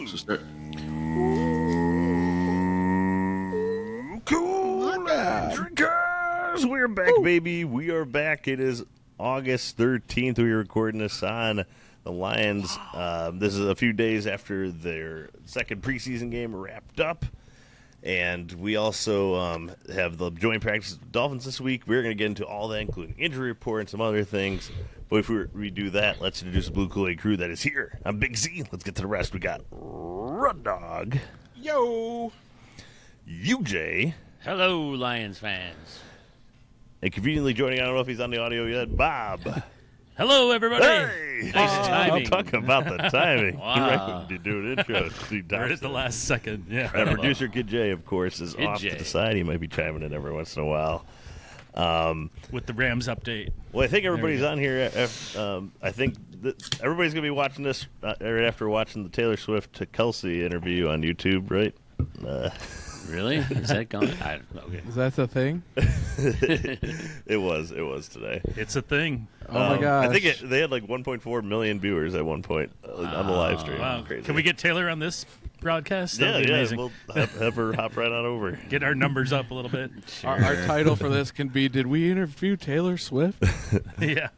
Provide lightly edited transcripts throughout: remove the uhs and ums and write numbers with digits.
So start. Kool-Aid drinkers! We're back, baby. We are back. It is August 13th. We are recording this on the Lions. This is a few days after their second preseason game wrapped up. And we also have the joint practice with the Dolphins this week. We're going to get into all that, including injury report and some other things. But before we do that, let's introduce the Blue Kool-Aid crew that is here. I'm Big Z. Let's get to the rest. We got Rud Dog. Yo. UJ. Hello, Lions fans. And conveniently joining, I don't know if he's on the audio yet, Bob. Hello, everybody. Hey! Nice timing. I'll talk about the timing. Wow. You do an intro. Right at the last second, yeah. And producer Kid J, of course, is Kid off J. to the side. He might be chiming in every once in a while. With the Rams update. Well, I think everybody's on here. I think that everybody's going to be watching this right after watching the Taylor Swift to Kelsey interview on YouTube, right? Really? Is that going? Okay. Is that the thing? It was today. It's a thing. Oh my gosh! I think they had like 1.4 million viewers at one point on the live stream. Wow. Crazy. Can we get Taylor on this broadcast? Yeah, That'd be amazing. We'll have her hop right on over. Get our numbers up a little bit. Our title for this can be: Did we interview Taylor Swift? Yeah.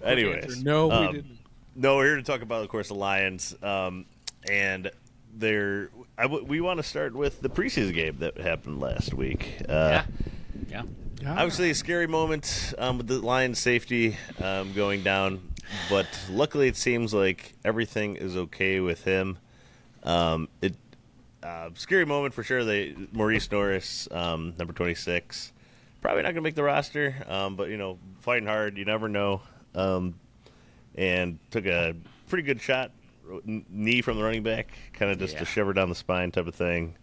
Anyways, No, we didn't. No, we're here to talk about, of course, the Lions, and we want to start with the preseason game that happened last week. Yeah. Obviously, a scary moment with the Lions' safety going down, but luckily, it seems like everything is okay with him. Scary moment for sure. Morice Norris, number 26, probably not going to make the roster, but fighting hard. You never know. And took a pretty good shot, knee from the running back, kind of just a shiver down the spine type of thing.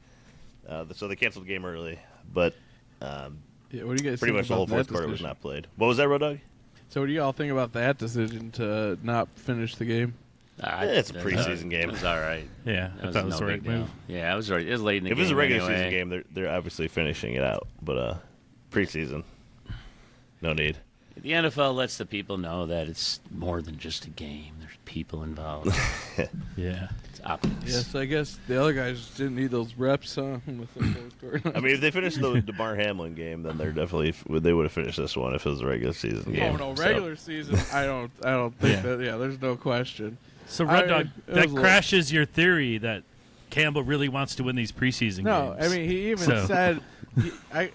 So they canceled the game early, but What do you guys pretty think much the whole about fourth that quarter was decision? not played. What was that, Road Dog? So, what do you all think about that decision to not finish the game? It's a preseason game. It was all right. Yeah, I thought it was the right move. Yeah, it was right. It was late in the game. If it was a regular anyway. season game, they're obviously finishing it out. But preseason, no need. The NFL lets the people know that it's more than just a game. There's people involved. Yeah. It's optics. Yes, I guess the other guys didn't need those reps with the fourth quarter. I mean, if they finished the DeMar Hamlin game, then they would have finished this one if it was a regular season game. Oh no, regular season. I don't think that. Yeah, there's no question. So, Red Dog, it that was crashes your theory that Campbell really wants to win these preseason No, games. I mean he even said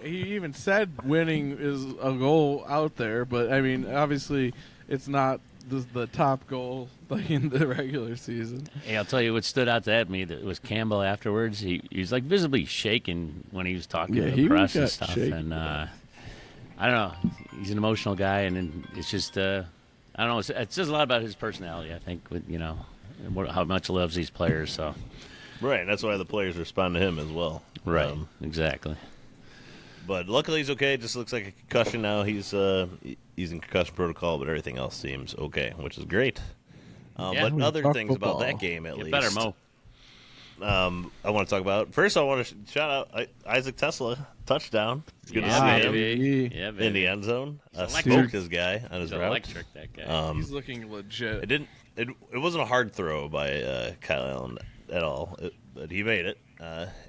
he even said winning is a goal out there, but I mean obviously it's not the top goal like in the regular season. Hey, I'll tell you what stood out to me. That was Campbell afterwards. He was like visibly shaking when he was talking to the press and stuff. shaken. And I don't know. He's an emotional guy, and it's just I don't know. It says a lot about his personality. I think with how much he loves these players. So Right, and that's why the players respond to him as well. exactly. But luckily he's okay. It just looks like a concussion now. He's in concussion protocol, but everything else seems okay, which is great. But other things about that game, at least. Better, Mo. I want to talk about. First, I want to shout out Isaac Tesla touchdown. It's good to see him baby. Yeah, baby. in the end zone. electric. Smoked his guy on his He's route. electric, that guy. He's looking legit. It wasn't a hard throw by Kyle Allen at all, but he made it,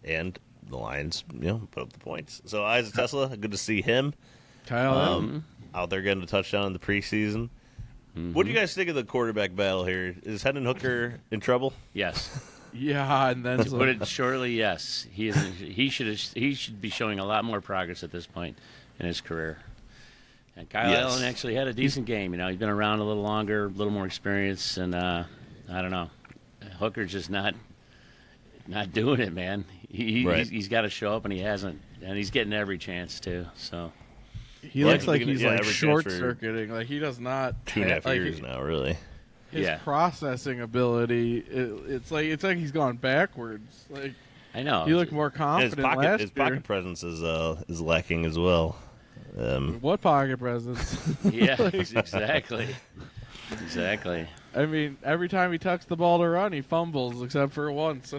and the Lions, put up the points. So Isaac Tesla, good to see him. Kyle Out there getting a touchdown in the preseason. What do you guys think of the quarterback battle here? Is Hendon Hooker in trouble? Yes. Yeah, and then To put it shortly, yes. He should be showing a lot more progress at this point in his career. And Kyle Allen actually had a decent game. He's been around a little longer, a little more experience, and I don't know. Hooker's just not doing it, man. He's got to show up, and he hasn't, and he's getting every chance too. So he looks like he's like every short chance for circuiting. Like he does not 2.5 years now, really. His processing ability, it's like he's gone backwards. Like I know. he looked more confident last year. His pocket presence is lacking as well. What pocket presence? Yeah, exactly. Exactly. I mean, every time he tucks the ball to run, he fumbles, except for once.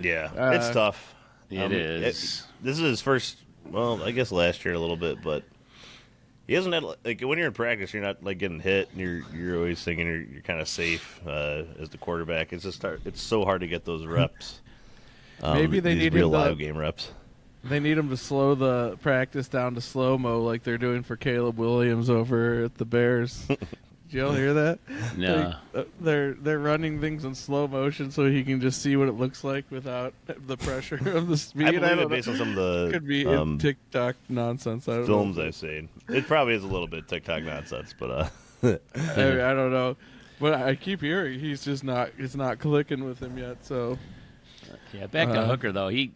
It's tough. It is. This is his first. Well, I guess last year a little bit, but He hasn't had like when you're in practice, you're not like getting hit, and you're always thinking you're kind of safe as the quarterback. It's so hard to get those reps. Maybe they these need real him to, live game reps. They need him to slow the practice down to slow-mo like they're doing for Caleb Williams over at the Bears. Did y'all hear that? No. They're running things in slow motion so he can just see what it looks like without the pressure of the speed. I believe it based on some of the could be TikTok nonsense. I don't films know. I've seen. It probably is a little bit TikTok nonsense, but I don't know. But I keep hearing he's just not. It's not clicking with him yet. So Yeah, back to Hooker though. He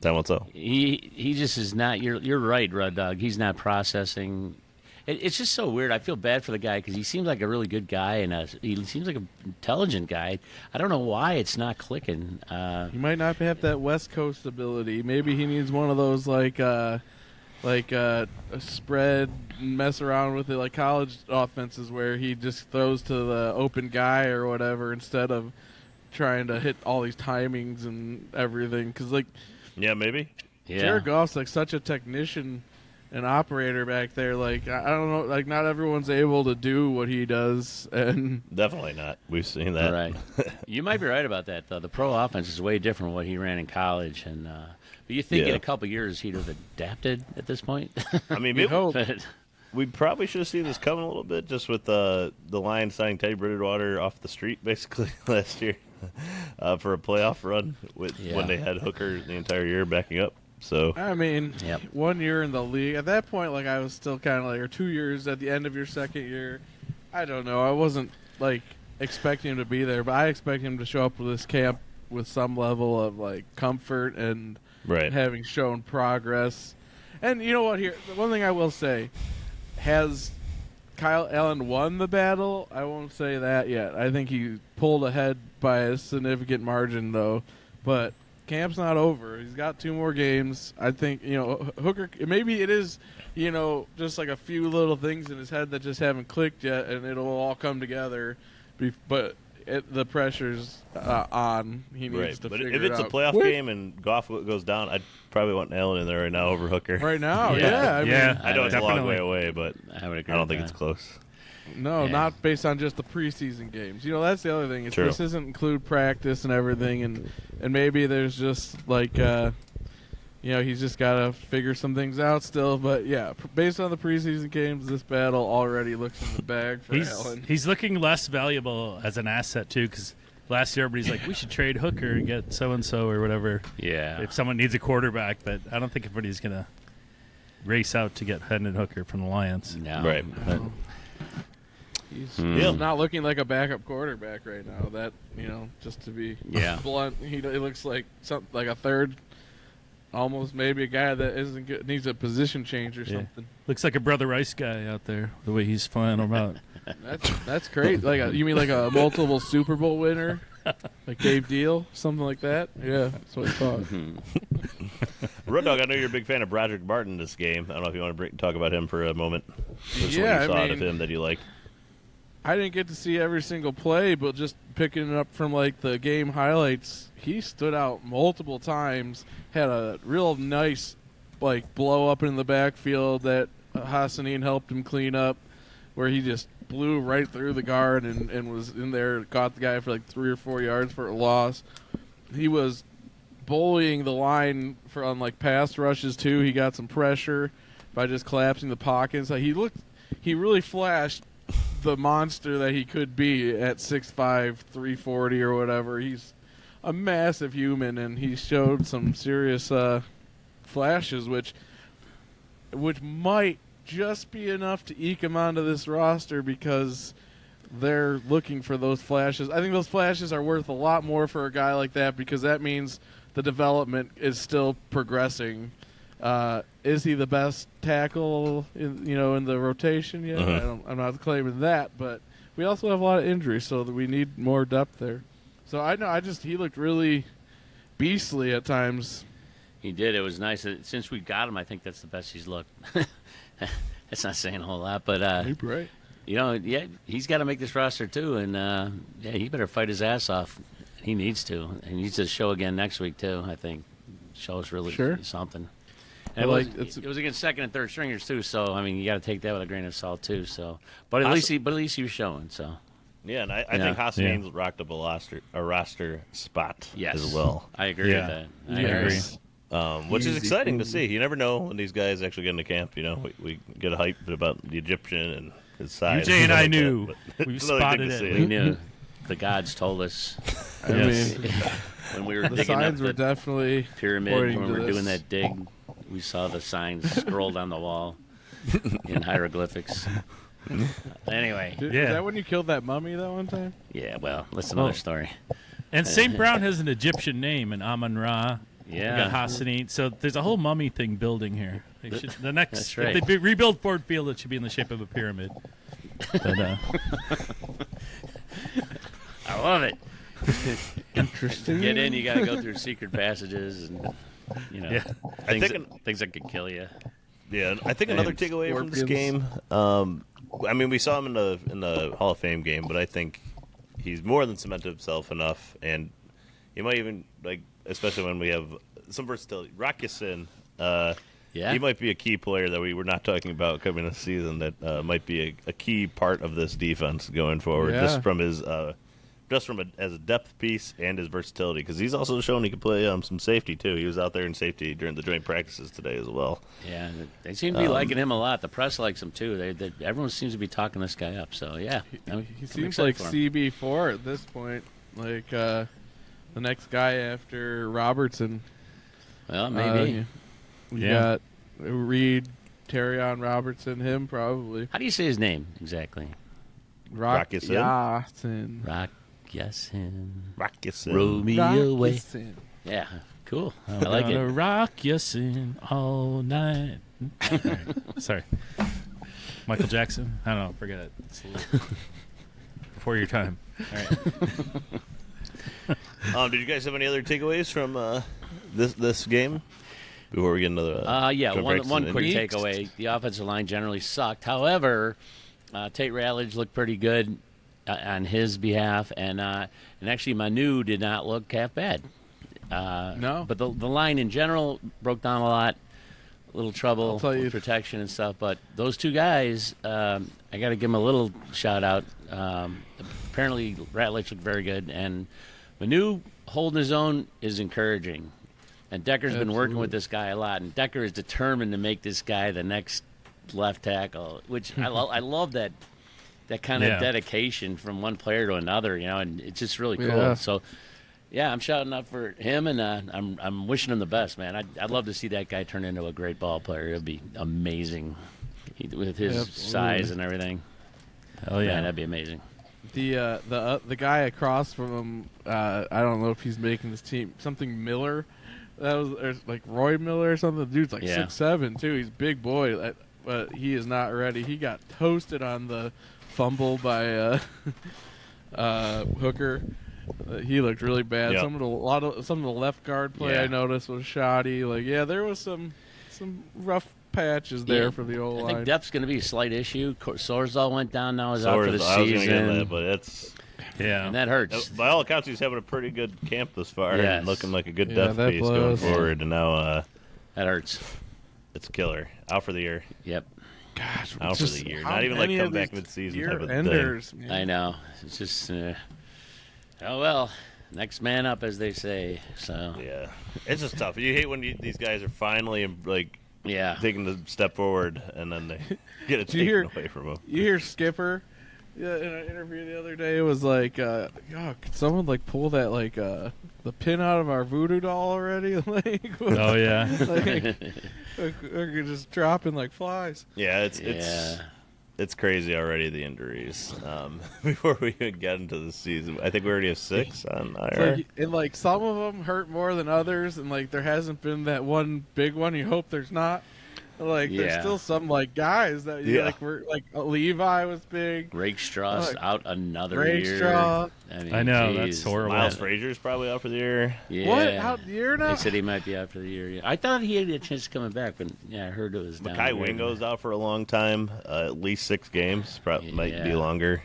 just is not. You're right, Rud Dog. He's not processing. It's just so weird. I feel bad for the guy because he seems like a really good guy and he seems like an intelligent guy. I don't know why it's not clicking. he might not have that West Coast ability. Maybe he needs one of those like a spread, mess around with it like college offenses where he just throws to the open guy or whatever instead of trying to hit all these timings and everything. Because maybe. Yeah. Jared Goff's like such a technician and operator back there. Like I don't know, like not everyone's able to do what he does, and Definitely not. We've seen that. Right. You might be right about that though. The pro offense is way different from what he ran in college, and but you think in a couple years he'd have adapted at this point? I mean, we probably should have seen this coming a little bit, just with the Lions signing Teddy Bridgewater off the street basically last year for a playoff run when they had Hooker the entire year backing up. So I mean, 1 year in the league. At that point, like I was still kind of like, or 2 years at the end of your second year. I don't know. I wasn't like expecting him to be there, but I expect him to show up with this camp with some level of like comfort and having shown progress. And you know what? Here, the one thing I will say: has Kyle Allen won the battle? I won't say that yet. I think he pulled ahead by a significant margin, though. But camp's not over. He's got 2 more games. I think, Hooker, maybe it is, just like a few little things in his head that just haven't clicked yet, and it'll all come together. But the pressure's on. He needs to figure it out. But if it's a playoff game and Goff goes down, I'd probably want Allen in there right now over Hooker. Right now, yeah. I know it's a long way away, but I would agree. I don't think it's close. No, not based on just the preseason games. That's the other thing. This doesn't include practice and everything, and maybe there's just like, he's just got to figure some things out still. But yeah, based on the preseason games, this battle already looks in the bag for Allen. He's looking less valuable as an asset too, because last year everybody's like, we should trade Hooker and get so and so or whatever. Yeah. If someone needs a quarterback, but I don't think everybody's gonna race out to get Hendon Hooker from the Lions. No. Right. He's not looking like a backup quarterback right now. That just to be blunt, he looks like something like a third, almost maybe a guy that isn't good, needs a position change or something. Looks like a Brother Rice guy out there, the way he's flying about. That's great. You mean like a multiple Super Bowl winner, like Dave Deal, something like that? Yeah, that's what I thought. Road Dog, I know you're a big fan of Broderick Barton this game. I don't know if you want to talk about him for a moment. What you saw out of him that you liked. I didn't get to see every single play, but just picking it up from like the game highlights, he stood out multiple times. Had a real nice blow up in the backfield that Hassanin helped him clean up, where he just blew right through the guard and was in there, caught the guy for like 3 or 4 yards for a loss. He was bullying the line on like pass rushes too. He got some pressure by just collapsing the pockets. He really flashed the monster that he could be at 6'5", 340 or whatever. He's a massive human, and he showed some serious flashes, which might just be enough to eke him onto this roster because they're looking for those flashes. I think those flashes are worth a lot more for a guy like that because that means the development is still progressing. Is he the best tackle in the rotation yet? I'm not claiming that, but we also have a lot of injuries, so that we need more depth there. So he looked really beastly at times. He did. It was nice. Since we got him, I think that's the best he's looked. That's not saying a whole lot, but right. He's got to make this roster too, and he better fight his ass off. He needs to. He needs to show again next week too. I think show us really something. And Like, it was against second and third stringers too, so I mean you got to take that with a grain of salt too. So, but at least he was showing. So Yeah, and I think Hassan's rocked up a roster spot as well. I agree with that. I agree. Which is exciting to see. You never know when these guys actually get into camp. You know, we get hyped about the Egyptian and his size. UJ and I like knew. That, We it's another spotted thing to it. see We knew. The gods told us I mean, when we were the digging up signs were the definitely pyramid, pointing when to we were this. doing that dig, we saw the signs scrolled on the wall in hieroglyphics. Anyway, Is that when you killed that mummy that one time? yeah, well, that's another story. And St. Brown has an Egyptian name, an Amon-Ra. Yeah. We got Hassanine. So there's a whole mummy thing building here. The next, That's right. if they rebuild Ford Field, it should be in the shape of a pyramid. But, I love it. Interesting. Get in, you got to go through secret passages and things that could kill you. Yeah, I think another takeaway from this game. I mean, we saw him in the Hall of Fame game, but I think he's more than cemented himself enough, and he might even especially when we have some versatility. Rakusin, he might be a key player that we were not talking about coming this season. That might be a key part of this defense going forward, just from his as a depth piece and his versatility, because he's also shown he can play some safety too. He was out there in safety during the joint practices today as well. Yeah, they seem to be liking him a lot. The press likes him too. Everyone seems to be talking this guy up. So yeah, he seems like CB4 at this point, like the next guy after Robertson. Well, maybe. We got Reed, Terrion Robertson, him probably. How do you say his name exactly? Rakusin. Rakusin. Roll me away. Rakusin. Yeah, cool. I like it. Rock you sin all night. Sorry. Michael Jackson? I don't know. Forget it. It's a little before your time. All right. Did you guys have any other takeaways from this game before we get into the one quick takeaway. The offensive line generally sucked. However, Tate Ratledge looked pretty good on his behalf, and actually Manu did not look half bad. No. But the line in general broke down a lot. A little trouble with protection and stuff. But those two guys, I got to give them a little shout-out. Apparently, Ratledge looked very good, and Manu holding his own is encouraging. And Decker's been working with this guy a lot, and Decker is determined to make this guy the next left tackle, which I love that kind of dedication from one player to another, and it's just really cool. Yeah. So, yeah, I'm shouting out for him, and I'm wishing him the best, man. I'd love to see that guy turn into a great ball player. It'd be amazing with his size and everything. Oh yeah, man, that'd be amazing. The guy across from him, I don't know if he's making this team. Something Miller, that was like Roy Miller or something. The dude's like 6'7" too. He's a big boy, but he is not ready. He got toasted on the fumble by Hooker. He looked really bad. Yep. Some of the left guard play I noticed was shoddy. There was some rough patches there for the old line. I think depth's going to be a slight issue. Sorzal went down now. Is out for the I was season. get that, but it's and that hurts. By all accounts, he's having a pretty good camp this far and looking like a good depth piece blows. going forward. And now that hurts. It's a killer. Out for the year. Yep. Gosh, out for the year. Not even like come back mid-season type of thing. I know. It's just, oh well, next man up, as they say. So yeah, it's just tough. You hate when these guys are finally taking the step forward, and then they get it taken away from them. You hear Skipper? Yeah, in an interview the other day, it was like, could someone pull that the pin out of our voodoo doll already? Oh yeah, we're just dropping like flies. Yeah, it's crazy already, the injuries. Before we even get into the season, I think we already have 6 on IR. And some of them hurt more than others, and there hasn't been that one big one. You hope there's not. There's still some guys that were Levi was big. Rakestraw's out another Rakestraw. year. I know, that's horrible. Miles Frazier's probably out for the year. Yeah. What? Out the year now? They said he might be out for the year. Yeah. I thought he had a chance of coming back, but I heard it was down. Makai Wingo's out for a long time, at least 6 games. Might be longer.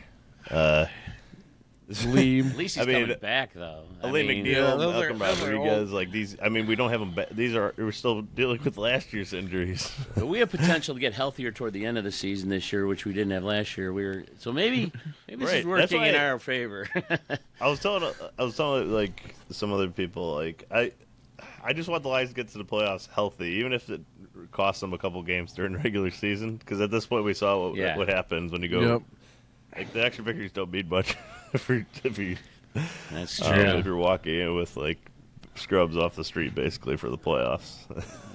Leem. At least he's I mean, coming back, though. Ali mean, McNeil, those are- Malcolm those are Rodriguez, like these. I mean, we don't have them. We're still dealing with last year's injuries. But we have potential to get healthier toward the end of the season this year, which we didn't have last year. So maybe this Right. is working That's in why- our favor. I was telling like some other people, like I just want the Lions to get to the playoffs healthy, even if it costs them a couple games during the regular season. Because at this point, we saw what happens when you go. Yep. Like the extra victories don't mean much if That's if true. you're walking in with like scrubs off the street, basically for the playoffs.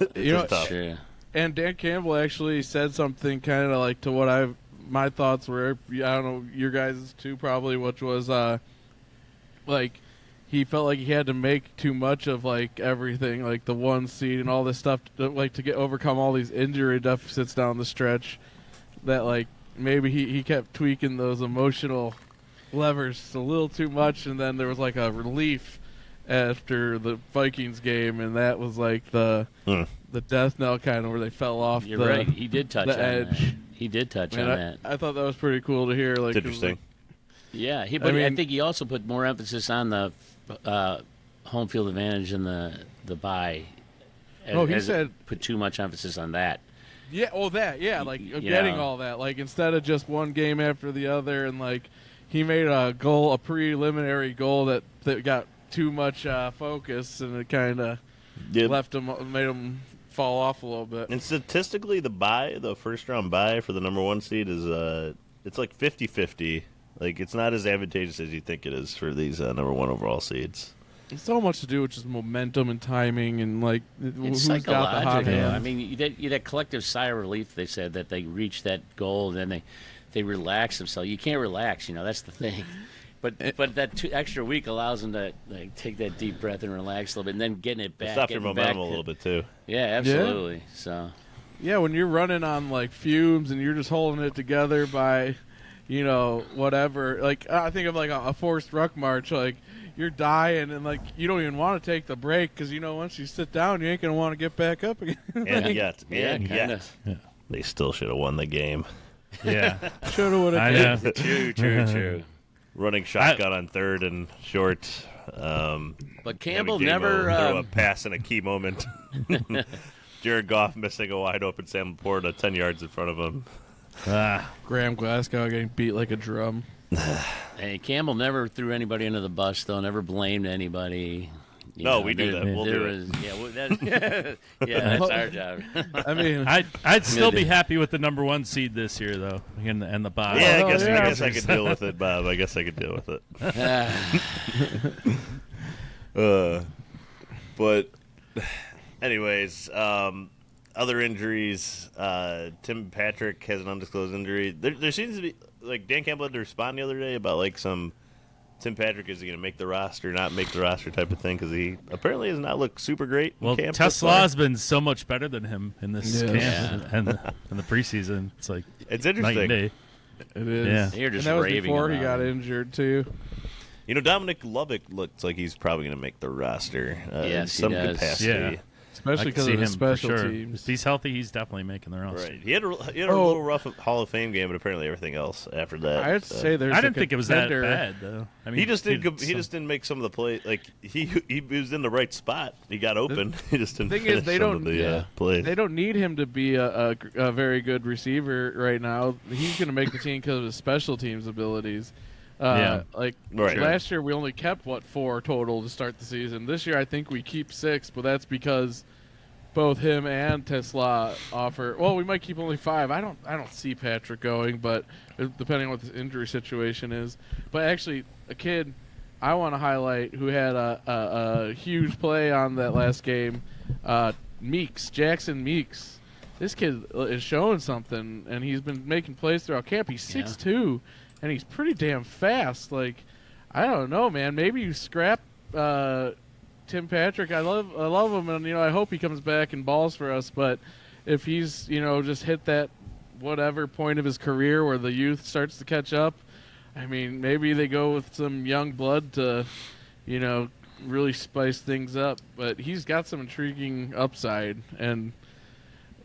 It's You know, just tough. True. And Dan Campbell actually said something kind of like to what my thoughts were. I don't know, your guys too probably, which was like he felt like he had to make too much of like everything, like the 1 seed and all this stuff, to overcome all these injury deficits down the stretch. That like maybe he kept tweaking those emotional levers a little too much, and then there was like a relief after the Vikings game, and that was like the death knell kind of where they fell off. You're right. He did touch the on edge. that. He did touch Man, on that. I thought that was pretty cool to hear. Like, It's interesting. Yeah, I mean- think he also put more emphasis on the home field advantage and the bye. He said put too much emphasis on that. Yeah, like You getting know. all that, like instead of just one game after the other, and like he made a preliminary goal that got too much focus, and it kind of made him fall off a little bit. And statistically, the first round bye for the number 1 seed is it's like 50-50. Like it's not as advantageous as you think it is for these number 1 overall seeds. It's so much to do with just momentum and timing, and like It's who's got the hot psychological. hand. I mean, you had that collective sigh of relief. They said that they reached that goal, and then they relax themselves. You can't relax, that's the thing. But that extra week allows them to like take that deep breath and relax a little bit, and then getting it back. Stop your getting momentum back a little bit too. Yeah, absolutely. So Yeah, when you're running on like fumes and you're just holding it together by, whatever. Like I think of like a forced ruck march. Like you're dying and like you don't even want to take the break because once you sit down you ain't gonna want to get back up again. And yet, kinda. they still should have won the game. Yeah. Shoulda, woulda, I coulda. know. true. Running shotgun on third and short. But Campbell having J-Mo never. throw a pass in a key moment. Jared Goff missing a wide open Sam Laporta 10 yards in front of him. Graham Glasgow getting beat like a drum. Hey, Campbell never threw anybody under the bus, though. Never blamed anybody. No, we do that. We'll do it. Yeah, that's our job. I mean, I'd still be happy with the number 1 seed this year, though, and the bye. Yeah, Oh, I yeah. guess I could deal with it, Bob. I guess I could deal with it. But, anyways, other injuries. Tim Patrick has an undisclosed injury. There seems to be, like, Dan Campbell had to respond the other day about, like, some Tim Patrick is he going to make the roster, not make the roster type of thing, because he apparently has not looked super great in Well, camp so Tesla far. has been so much better than him in this Yes. camp and in the preseason. It's like It's night and interesting. day. it is. Yeah. You're And just that was raving before he about got him. injured too. Domonic Lovett looks like he's probably going to make the roster in Yes, he some does. capacity. Yeah. Especially I can because see of the him special for sure. teams. If he's healthy, he's definitely making the roster. Right. He had a Oh. little rough Hall of Fame game, but apparently everything else after that. I have to say, there's I a didn't think it was that contender- bad, though. I mean, he just didn't. He some- just didn't make some of the play. Like he was in the right spot. He got open. He just didn't. thing is, finish they some don't- of the yeah. plays. They don't need him to be a very good receiver right now. He's going to make the team because of his special teams abilities. Yeah. Like Right. last year, we only kept 4 total to start the season. This year, I think we keep 6, but that's because both him and Tesla offer. Well, we might keep only 5. I don't see Patrick going, but depending on what the injury situation is. But actually, a kid I want to highlight who had a huge play on that last game, Jackson Meeks. This kid is showing something, and he's been making plays throughout camp. He's 6'2", and he's pretty damn fast. Like, I don't know, man. Maybe you scrap Tim Patrick. I love him, and I hope he comes back and balls for us. But if he's just hit that whatever point of his career where the youth starts to catch up, I mean, maybe they go with some young blood to really spice things up. But he's got some intriguing upside, and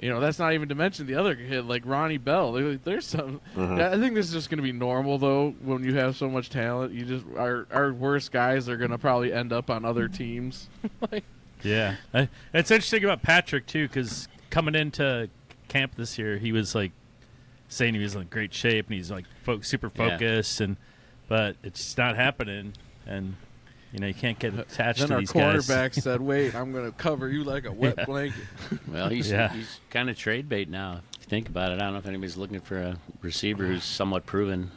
That's not even to mention the other kid like Ronnie Bell. There's some. I think this is just going to be normal though. When you have so much talent, you just our worst guys are going to probably end up on other teams. Yeah, it's interesting about Patrick too, because coming into camp this year, he was like saying he was in great shape and he's like super focused, but it's just not happening, and you can't get attached to these guys. Then our cornerback said, "Wait, I'm going to cover you like a wet blanket." Well, he's kind of trade bait now. If you think about it, I don't know if anybody's looking for a receiver who's somewhat proven.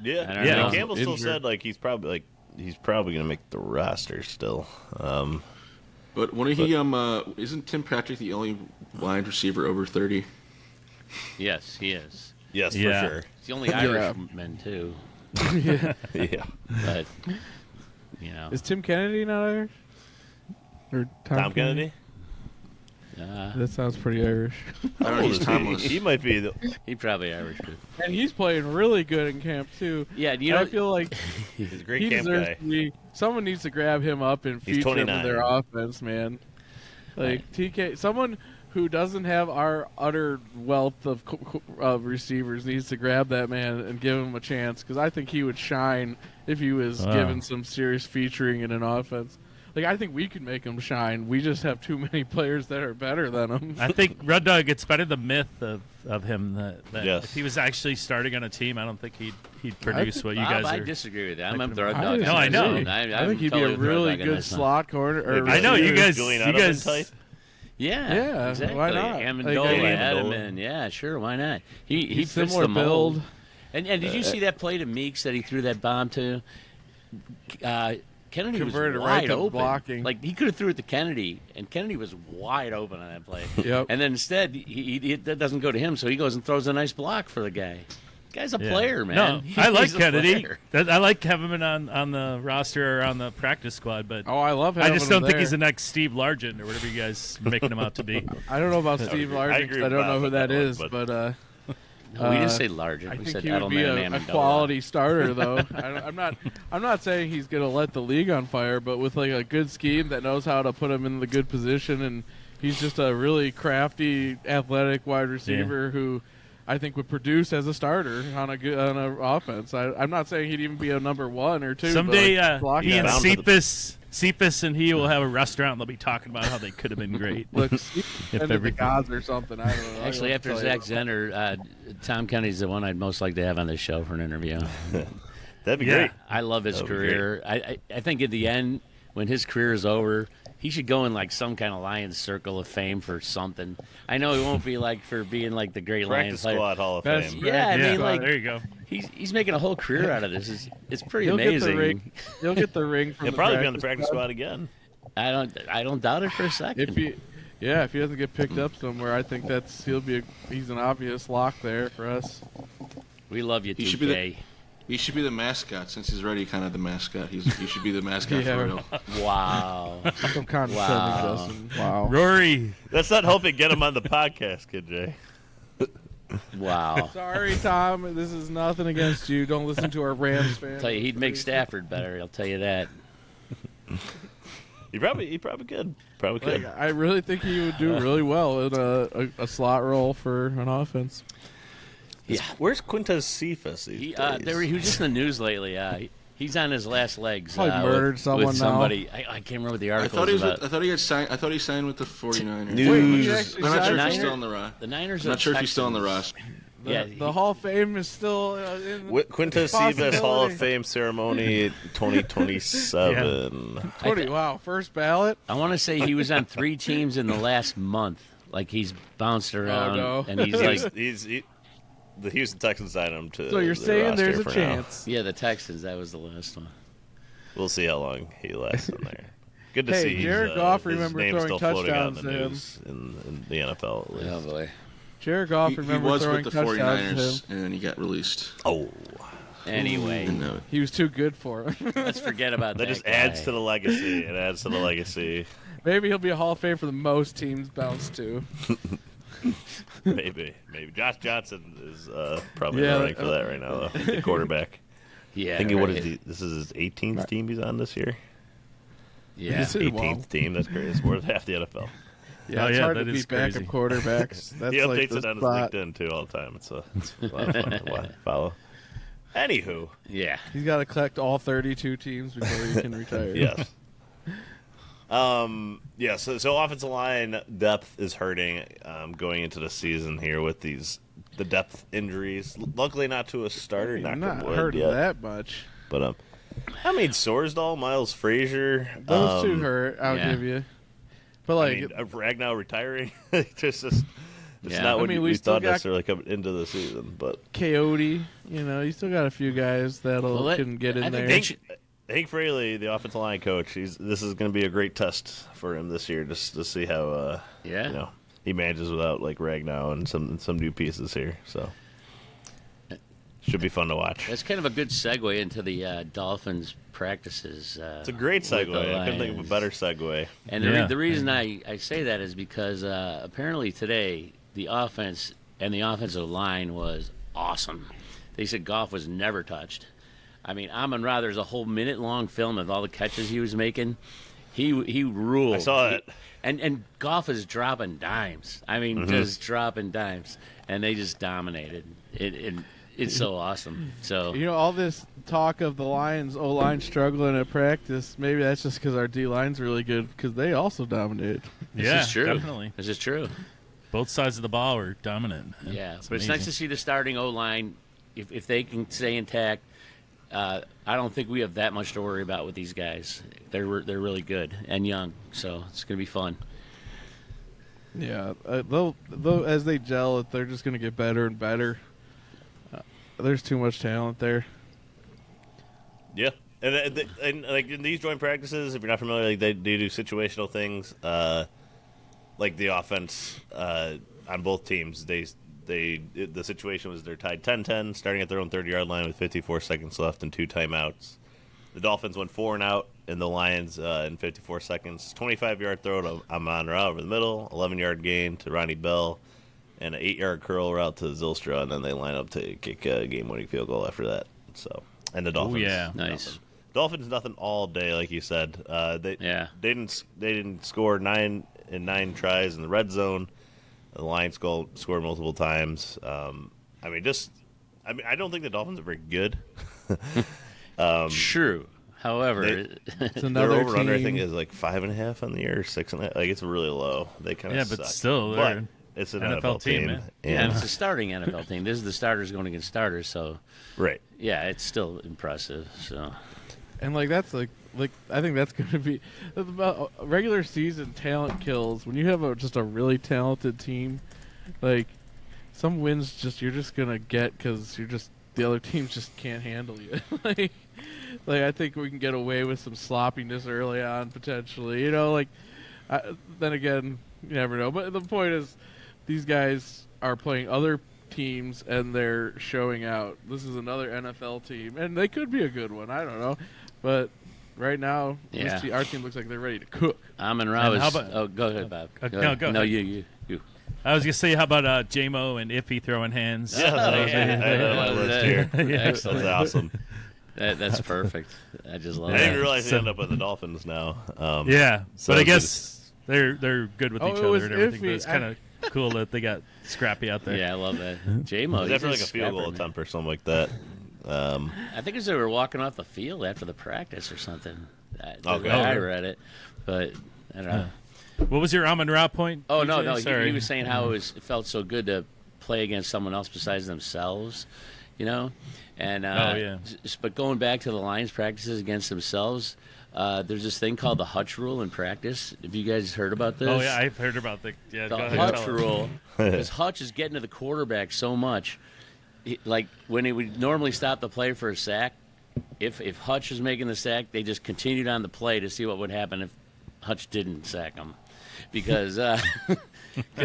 Yeah. Campbell still said he's probably going to make the roster still. But when isn't Tim Patrick the only wide receiver over 30? Yes, he is. Yes, for sure. He's the only Irishman too. Yeah. But is Tim Kennedy not Irish? Or Tom Kennedy? That sounds pretty Irish. I don't know. He's timeless. He might be. He probably Irish too. And he's playing really good in camp too. Yeah, I feel like he's a great he camp guy. Someone needs to grab him up and feature him in their offense, man. TK, someone who doesn't have our utter wealth of receivers needs to grab that man and give him a chance, because I think he would shine if he was given some serious featuring in an offense. I think we could make him shine. We just have too many players that are better than him. I think Red Dog, it's better the myth of him that yes. if he was actually starting on a team, I don't think he'd produce what you guys I are. disagree with that. I'm the Red Dog. No, I know. I think he'd be a really good slot corner. I know you guys. Yeah, exactly. Why not? Amendola, Edelman. Yeah, sure. Why not? He fits similar the mold. build. And did you see that play to Meeks that he threw that bomb to? Kennedy Converted was right wide to open. blocking. He could have threw it to Kennedy, and Kennedy was wide open on that play. Yep. And then instead, that doesn't go to him, so he goes and throws a nice block for the guy. Guy's a player, man. No, He's I like a Kennedy. player. I like having him on the roster or on the practice squad, but I love having I just don't him think there. he's the next Steve Largent or whatever you guys are making him out to be. I don't know about Steve Largent, because I don't know who that is, but No, we didn't say Largent. I We think said he would be Edelman a and Amendola. quality starter, though. I'm not saying he's going to let the league on fire, but with a good scheme that knows how to put him in the good position, and he's just a really crafty, athletic wide receiver who I think would produce as a starter on a offense. I'm not saying he'd even be a number 1 or 2. Someday, but he and Cephas and he will have a restaurant. And they'll be talking about how they could have been great. Look, the gods or something. I don't know. Actually, after Zach Zender, Tom Kennedy's the one I'd most like to have on this show for an interview. That'd be great. I love his career. I think at the end, when his career is over, he should go in some kind of Lions Circle of Fame for something. I know he won't be for being the great Lions player. Squad Hall of Fame. Yeah, I mean, there you go. He's making a whole career out of this. It's pretty amazing. He'll get the ring. He'll probably be on the practice squad again. I don't doubt it for a second. If he doesn't get picked up somewhere, I think he's an obvious lock there for us. We love you, He should be the mascot, since he's already kind of the mascot. He should be the mascot for real. Wow. Some condescending, Justin. Wow. Rory. That's not helping get him on the podcast, Kid J. Wow. Sorry, Tom. This is nothing against you. Don't listen to our Rams fans. Tell you, he'd make Stafford better. I'll tell you that. He probably could. Probably could. I really think he would do really well in a slot role for an offense. Yeah. Where's Quintez Cephas? He was just in the news lately. He's on his last legs. Probably murdered someone with somebody. I can't remember what the article was about. I thought he signed with the 49ers. News. I'm not sure if he's Niners? still on the roster. The Niners. I'm not sure if he's still on the roster. The Hall of Fame is still in Quintez Cephas Hall of Fame ceremony 2027. Wow, first ballot. I want to say he was on 3 teams in the last month. He's bounced around, and he's the Houston Texans signed him to. So you're saying there's a now. chance? Yeah, the Texans. That was the last one. We'll see how long he lasts in there. Good to Hey, see. Jared Goff, his remember name's throwing still floating out in touchdowns the to him. news in the NFL. At least. Oh boy. Jared Goff, He remember was throwing with the touchdowns 49ers, and then he got released. Oh, Anyway, He was too good for him. let's forget about that that. just guy. adds to the legacy. It adds to the legacy. Maybe he'll be a Hall of Fame for the most teams bounced to. Maybe. Josh Johnson is probably running for that right now, though. The quarterback. Yeah. Thinking, what right. is this is his 18th team he's on this year? Yeah. Is it? 18th team. That's great. It's more than half the NFL. Yeah, Oh, it's yeah, hard that to is beat backup crazy. quarterbacks. That's He like updates the it on his spot. LinkedIn too all the time. It's a lot of fun to follow. Anywho, Yeah. He's got to collect all 32 teams before he can retire. yes. Yeah, so offensive line depth is hurting going into the season here with the depth injuries. Luckily, not to a starter. I'm knock on not wood hurting yet. that much. But I mean, Sorsdahl, Miles Frazier. Those two hurt, I'll yeah. give you. But like, I mean, Ragnow retiring. it's Yeah. not what I mean, we we still thought got- necessarily coming into the season. But Coyote, you still got a few guys that'll can get in I there. think Hank Fraley, the offensive line coach, this is going to be a great test for him this year, just to see how he manages without like Ragnow and some new pieces here. So should be fun to watch. That's kind of a good segue into the Dolphins practices. It's a great segue. with the I couldn't think of a Lions. better segue. And Yeah. the reason I say that is because apparently today the offense and the offensive line was awesome. They said Goff was never touched. I mean, Amon-Ra, there's a whole minute-long film of all the catches he was making. He ruled. I saw it. And Goff is dropping dimes. I mean, just dropping dimes. And they just dominated. It's so awesome. So all this talk of the Lions O-line struggling at practice, maybe that's just because our D-line's really good because they also dominated. Yeah, this is true. definitely. This is true. Both sides of the ball were dominant. Yeah, It's but it's amazing. nice to see the starting O-line. If they can stay intact, I don't think we have that much to worry about with these guys. They're really good and young, so it's going to be fun. Yeah, they'll as they gel, they're just going to get better and better. There's too much talent there. Yeah, and like in these joint practices, if you're not familiar, like they do situational things. Like the offense on both teams, the situation was they're tied 10-10, starting at their own 30-yard line with 54 seconds left and 2 timeouts. The Dolphins went 4 and out, and the Lions in 54 seconds. 25-yard throw to Amon-Ra over the middle, 11-yard gain to Ronnie Bell, and an 8-yard curl route to Zylstra, and then they line up to kick a game-winning field goal after that. So, and the Dolphins, yeah. Nice. Dolphins nothing all day, like you said. They didn't score 9 in 9 tries in the red zone. The Lions scored multiple times. I don't think the Dolphins are very good. True. However, It's Their another over under I team. think is like 5.5 on the year, 6.5. Like it's really low. They kind of Yeah, suck. but still, they're But it's an NFL NFL team, team. man. yeah, And, it's a starting NFL team. This is the starters going against starters, so right. yeah, it's still impressive. So And that's like I think that's going to be about regular season talent kills. When you have just a really talented team, like some wins you're just going to get because the other teams just can't handle you. like I think we can get away with some sloppiness early on potentially. Then again, you never know. But the point is, these guys are playing other teams and they're showing out. This is another NFL team, and they could be a good one. I don't know, but right now, Yeah. our team looks like they're ready to cook. Amon-Ra And was. how about- Oh, go ahead, Bob. no, ahead. go No, ahead. you. I was gonna say, how about J-Mo and Iffy throwing hands? Yeah, I had it on my list here. That's Excellent. awesome. That's perfect. I just love I didn't that. realize they So- end up with the Dolphins now. Yeah, So but I it's guess they're good with Oh, each it other was and everything. But iffy. it's kind of cool that they got scrappy out there. Yeah, I love that. J-Mo. It was he's after like a a field goal scrapper, man. attempt or something like that. I think as they were walking off the field after the practice or something. The Okay. way I read it, but I don't know. What was your Amon-Ra point? Oh no, TJ? no. Sorry. He was saying how it felt so good to play against someone else besides themselves, And yeah. But going back to the Lions practices against themselves, there's this thing called the Hutch rule in practice. Have you guys heard about this? Oh yeah, I've heard about the The go ahead, Hutch tell us. rule, because Hutch is getting to the quarterback so much. Like when he would normally stop the play for a sack, if Hutch was making the sack, they just continued on the play to see what would happen if Hutch didn't sack him, because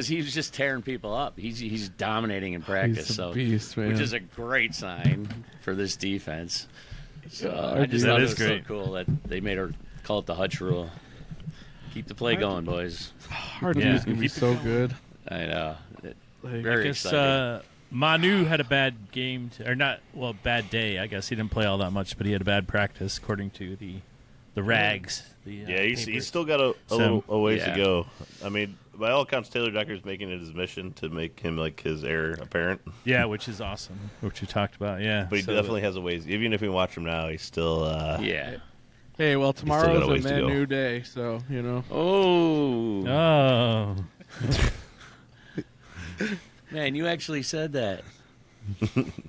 he was just tearing people up. He's dominating in practice, He's a so beast, man. which is a great sign for this defense. So Yeah, I just that thought it is was great. so cool that they made her call it the Hutch rule. Keep the play going, boys. Hard Yeah. is going to be so good. I know. Like, Very I guess exciting. Manu had a bad game, bad day. I guess he didn't play all that much, but he had a bad practice, according to the the rags. Yeah, he's paper. still got a So, little ways yeah. to go. I mean, by all accounts, Taylor Decker's making it his mission to make him like his heir apparent. Yeah, which is awesome, which we talked about. Yeah, But he definitely has a ways. Even if we watch him now, he's still. Yeah. Hey, well, got a tomorrow's ways a to go. new day, so you know. Oh. Oh, Man, you actually said that.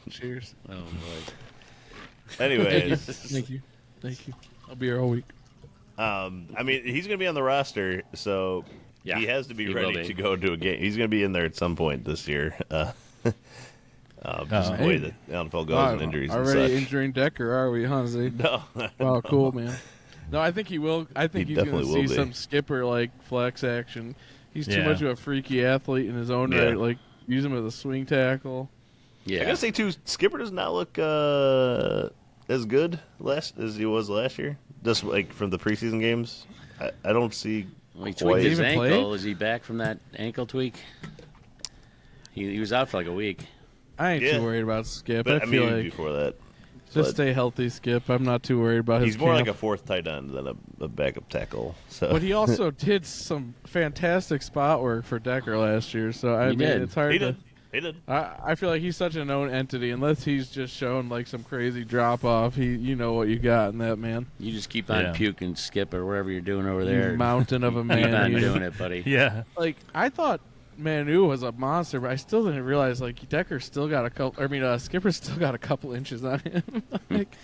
Cheers. Oh, boy. Anyways, Thank you. I'll be here all week. I mean, he's going to be on the roster, so Yeah, he has to be he will ready be. to go to a game. He's going to be in there at some point this year. Just the Hey. way that the NFL goes and injuries and already such. injuring Decker, are we, Hansi? No. Oh, cool, man. No, I think he will. I think He he's going to definitely will see be. some skipper like flex action. He's too Yeah. much of a freaky athlete in his own Yeah. right. Like use him as a swing tackle. Yeah. I gotta say too, Skipper does not look as good as he was last year. Just like from the preseason games, I don't see. Well, he quite- tweaked his Even ankle. played? Is he back from that ankle tweak? He was out for like a week. I ain't Yeah. too worried about Skip. But I I feel mean, like before that, just but stay healthy, Skip. I'm not too worried about his. he's more camp. like a fourth tight end than a backup tackle. So, But he also did some fantastic spot work for Decker last year. So I He mean, did. it's hard he to. did. He did. I feel like he's such a known entity. Unless he's just shown like some crazy drop off, you know what you got in that man. You just keep on Yeah. puking, Skip, or whatever you're doing over You there. mountain of a Keep on man. doing it, buddy. yeah. Like I thought Manu was a monster, but I still didn't realize like Decker's still got a couple. I mean, Skipper's still got a couple inches on him. Like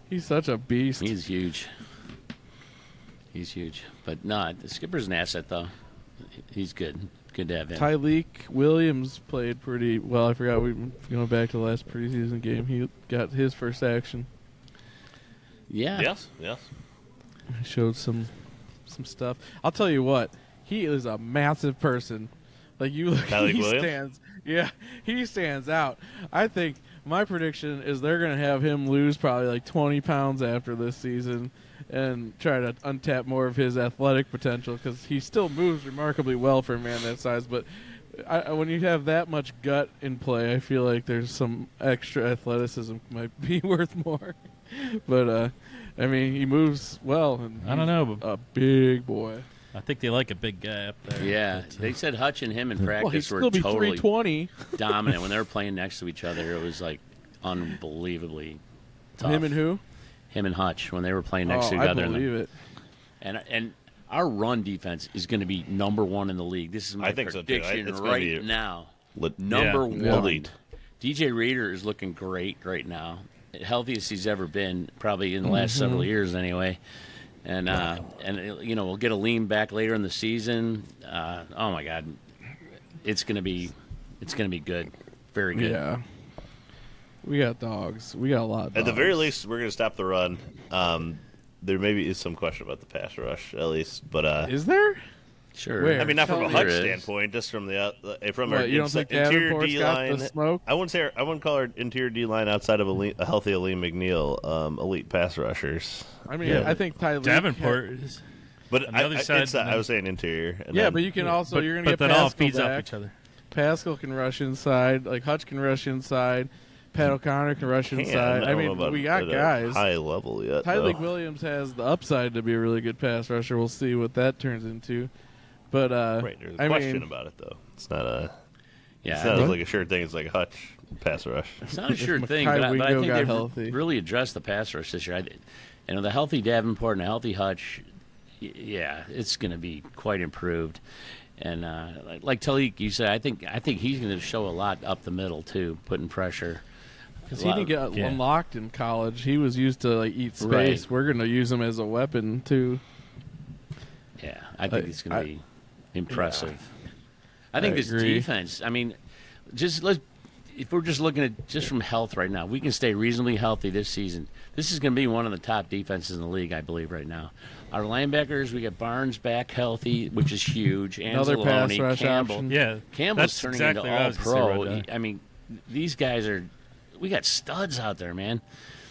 he's such a beast. He's huge. He's huge. But no, the Skipper's an asset, though. He's good. Good to have him. Tyleek Williams played pretty well. I forgot we going back to the last preseason game. He got his first action. Yeah. Yes. He showed some stuff. I'll tell you what, he is a massive person. Like you look, Tyleek he Williams? stands. Yeah, he stands out. I think my prediction is they're going to have him lose probably like 20 pounds after this season and try to untap more of his athletic potential because he still moves remarkably well for a man that size. But when you have that much gut in play, I feel like there's some extra athleticism might be worth more. But I mean, he moves well. And I don't know, but a big boy. I think they like a big guy up there. Yeah. But, They said Hutch and him in Well, he'd practice were still be totally 320. dominant. When they were playing next to each other, it was like unbelievably tough. Him and who? Him and Hutch, when they were playing next to each I other. believe it. And our run defense is going to be number one in the league. This is my I think so, too. prediction It's gonna be right now. Number Number one. elite. DJ Reader is looking great right now. Healthiest he's ever been, probably in the last several years anyway. And we'll get a lean back later in the season. Oh my God, it's gonna be good, very good. Yeah. We got dogs. We got a lot of dogs. At the very least, we're going to stop the run. There maybe is some question about the pass rush, at least, but Is there? Sure. Where? I mean, not from a Tell me. Hutch There is. standpoint, just from the from What, our you don't think interior Davenport's D got line. the smoke? I wouldn't call our interior D line outside of a healthy Aleem McNeil elite pass rushers. I mean, Yeah. I think Tyleek. Davenport is. But On the other side, inside, I was saying interior. And Yeah, then- but you can also But, you're gonna but get that Pascal all feeds back. off each other. Pascal can rush inside. Like Hutch can rush inside. Pat O'Connor can rush inside. I don't know mean, about we got at a guys. high level yet. Tyleek though. Williams has the upside to be a really good pass rusher. We'll see what that turns into. But Right, there's a I question mean, about it though. It's not a. Yeah. It's not What? like a sure thing. It's like a Hutch pass rush. It's not a sure If thing, Makai but I Wingo think got they've healthy. really addressed the pass rush this year. The healthy Davenport and a healthy Hutch, yeah, it's going to be quite improved. And like Talik, you said, I think he's going to show a lot up the middle too, putting pressure. because he didn't get Yeah. unlocked in college, he was used to like eat space. Right. We're gonna use him as a weapon too. Yeah, I think it's going to be impressive. I think I this agree. defense. I mean, if we're just looking at just from health right now, we can stay reasonably healthy this season. This is going to be one of the top defenses in the league, I believe, right now. Our linebackers, we got Barnes back healthy, which is huge. Another pass Anzalone, rush Campbell. option. Yeah, Campbell's that's turning exactly into what I all was gonna say, pro. Rod. I mean, these guys are. We got studs out there, man.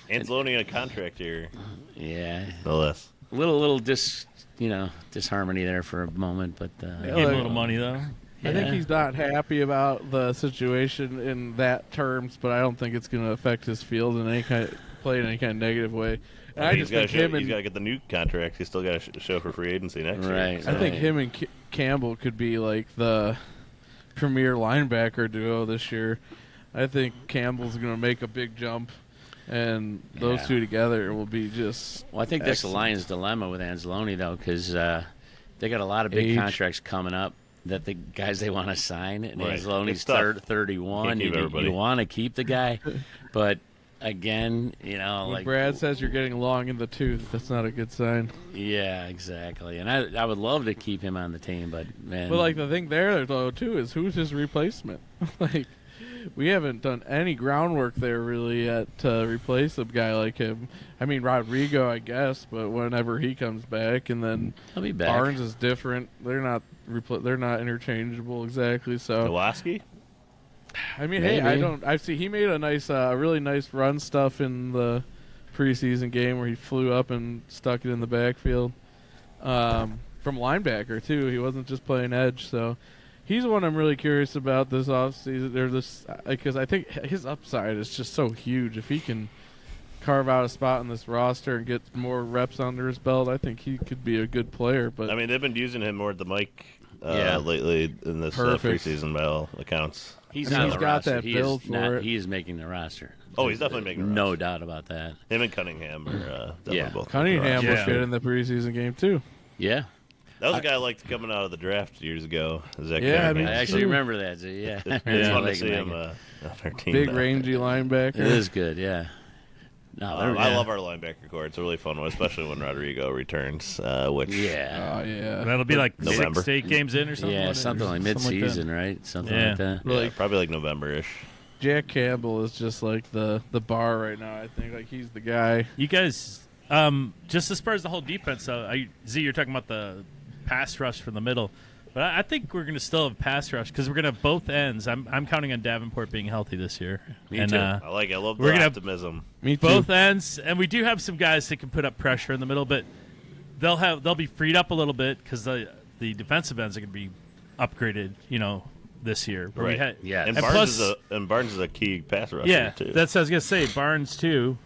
Anzalone in a contract here, Yeah, no less. little disharmony there for a moment, but Give him a little money though. I think yeah. he's not happy about the situation in that terms, but I don't think it's going to affect his field in any kind of negative way. And I just think him and he's got to get the new contract. He's still got to show for free agency next year. Right. I think him and Campbell could be like the premier linebacker duo this year. I think Campbell's going to make a big jump, and those two together will be just. Well, I think that's the Lions' dilemma with Anzalone, though, because they got a lot of big contracts coming up that the guys they want to sign, and Anzalone's 31, and you want to keep the guy, but again, when Brad says you're getting long in the tooth, that's not a good sign. Yeah, exactly. And I would love to keep him on the team, but man. But the thing there though too is who's his replacement? We haven't done any groundwork there really yet to replace a guy like him. I mean Rodrigo, I guess, but whenever he comes back, and then he'll be back. Barnes is different. They're not interchangeable exactly. So Nowaski? I mean, Maybe. He made a really nice run stuff in the preseason game where he flew up and stuck it in the backfield. From linebacker too. He wasn't just playing edge, so he's one I'm really curious about this offseason. Because I think his upside is just so huge. If he can carve out a spot in this roster and get more reps under his belt, I think he could be a good player. But I mean, they've been using him more at the mic lately in this preseason by all accounts. He's got roster. that build for it. He is making the roster. Oh, he's definitely making the roster. No doubt about that. Him and Cunningham are definitely both. Cunningham was good in the preseason game too. Yeah. That was a guy I liked coming out of the draft years ago. Zach Yeah, Cunningham. I actually remember that. So yeah. It's fun to see him on our team. Big now. rangy linebacker. It is good, yeah. No, I love our linebacker core. It's a really fun one, especially when Rodrigo returns. Which That'll be like November. 6 to 8 games in or something. Yeah, like that, something like mid-season, right? Something like that. yeah, probably like November-ish. Jack Campbell is just like the bar right now. I think he's the guy. You guys, just as far as the whole defense, Z, you're talking about the pass rush from the middle. But I think we're going to still have pass rush because we're going to have both ends. I'm counting on Davenport being healthy this year. Me too. I like it. I love the optimism. Me too. Both ends, and we do have some guys that can put up pressure in the middle, but they'll be freed up a little bit because the defensive ends are going to be upgraded, this year. Right. And Barnes is a key pass rusher too. That's what I was going to say. Barnes too.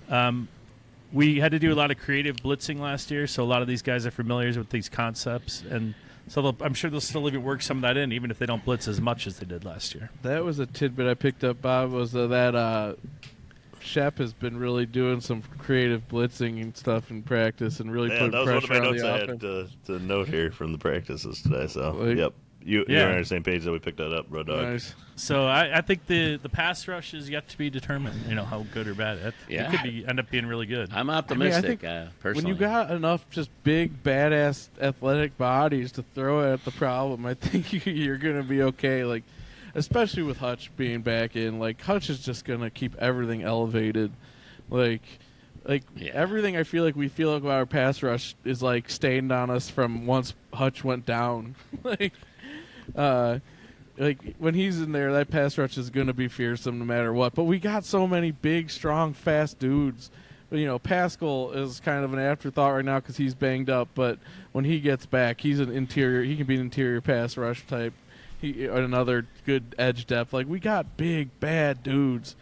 We had to do a lot of creative blitzing last year, so a lot of these guys are familiar with these concepts, and so I'm sure they'll still even work some of that in, even if they don't blitz as much as they did last year. That was a tidbit I picked up, Bob, was that Shep has been really doing some creative blitzing and stuff in practice and really putting pressure on the offense. That was one of my notes I had to note here from the practices today. So, yep. You're on the same page that we picked that up, Road Dog. Nice. So I think the pass rush is yet to be determined, how good or bad. It could end up being really good. I'm optimistic, personally. When you got enough just big, badass, athletic bodies to throw at the problem, I think you're going to be okay. Especially with Hutch being back in. Hutch is just going to keep everything elevated. Everything I feel like about our pass rush is stained on us from once Hutch went down. When he's in there, that pass rush is going to be fearsome no matter what. But we got so many big, strong, fast dudes. Pascal is kind of an afterthought right now because he's banged up. But when he gets back, he's an interior. He can be an interior pass rush type. Another good edge depth. We got big, bad dudes.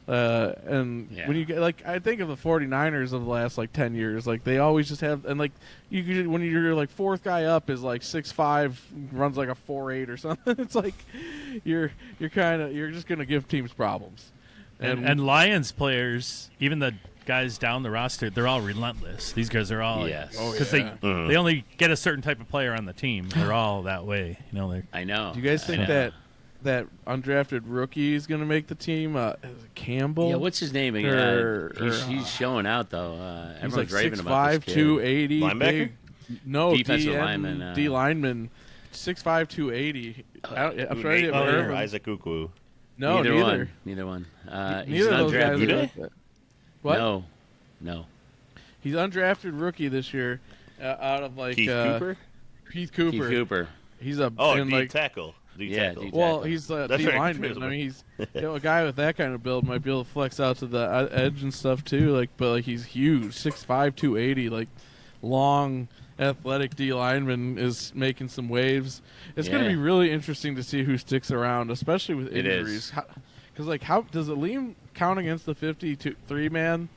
When you get I think of the 49ers of the last 10 years, they always just have, and when your fourth guy up is 6'5", runs a 4.8 or something. It's you're just gonna give teams problems. And Lions players, even the guys down the roster, they're all relentless. These guys are all because they only get a certain type of player on the team. They're all that way. I know. Do you guys think that undrafted rookie is going to make the team? Campbell? Yeah, what's his name? He's showing out, though. He's everyone's raving about this kid. 280. Linebacker? No, defensive lineman. D lineman. 6'5", 280. I'm sorry to or Isaac Ukwu. No, neither. Neither one. Neither of those guys are like that. What? No. He's undrafted rookie this year out of Keith Cooper? Keith Cooper. He's a tackle. Well, he's a D lineman. I mean, he's a guy with that kind of build might be able to flex out to the edge and stuff too. But he's huge, 6'5", 280, long, athletic D lineman is making some waves. It's going to be really interesting to see who sticks around, especially with injuries. Because how does it lean count against the 53 man?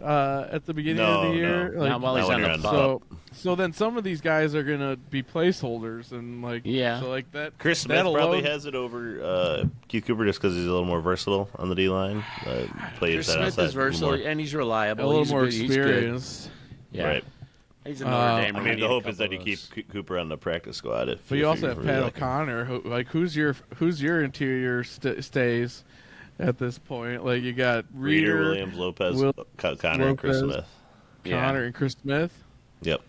at the beginning of the year? No. Like, Not while he's Not on when the you're on pup. so then some of these guys are gonna be placeholders and like So like that. Chris Smith that probably alone- has it over Keith Cooper just because he's a little more versatile on the D line. Plays Chris that Smith outside is versatile more. and he's reliable. a little he's more good. He's good. experienced. Yeah. Right. He's a Notre Dame. I mean, the hope is that you keep Cooper on the practice squad. But you also have Pat O'Connor. Who's your interior stays at this point? Like you got Reader, Reader, Williams, Lopez, Connor, and Chris Lopez. Smith. Connor, and Chris Smith. Yep.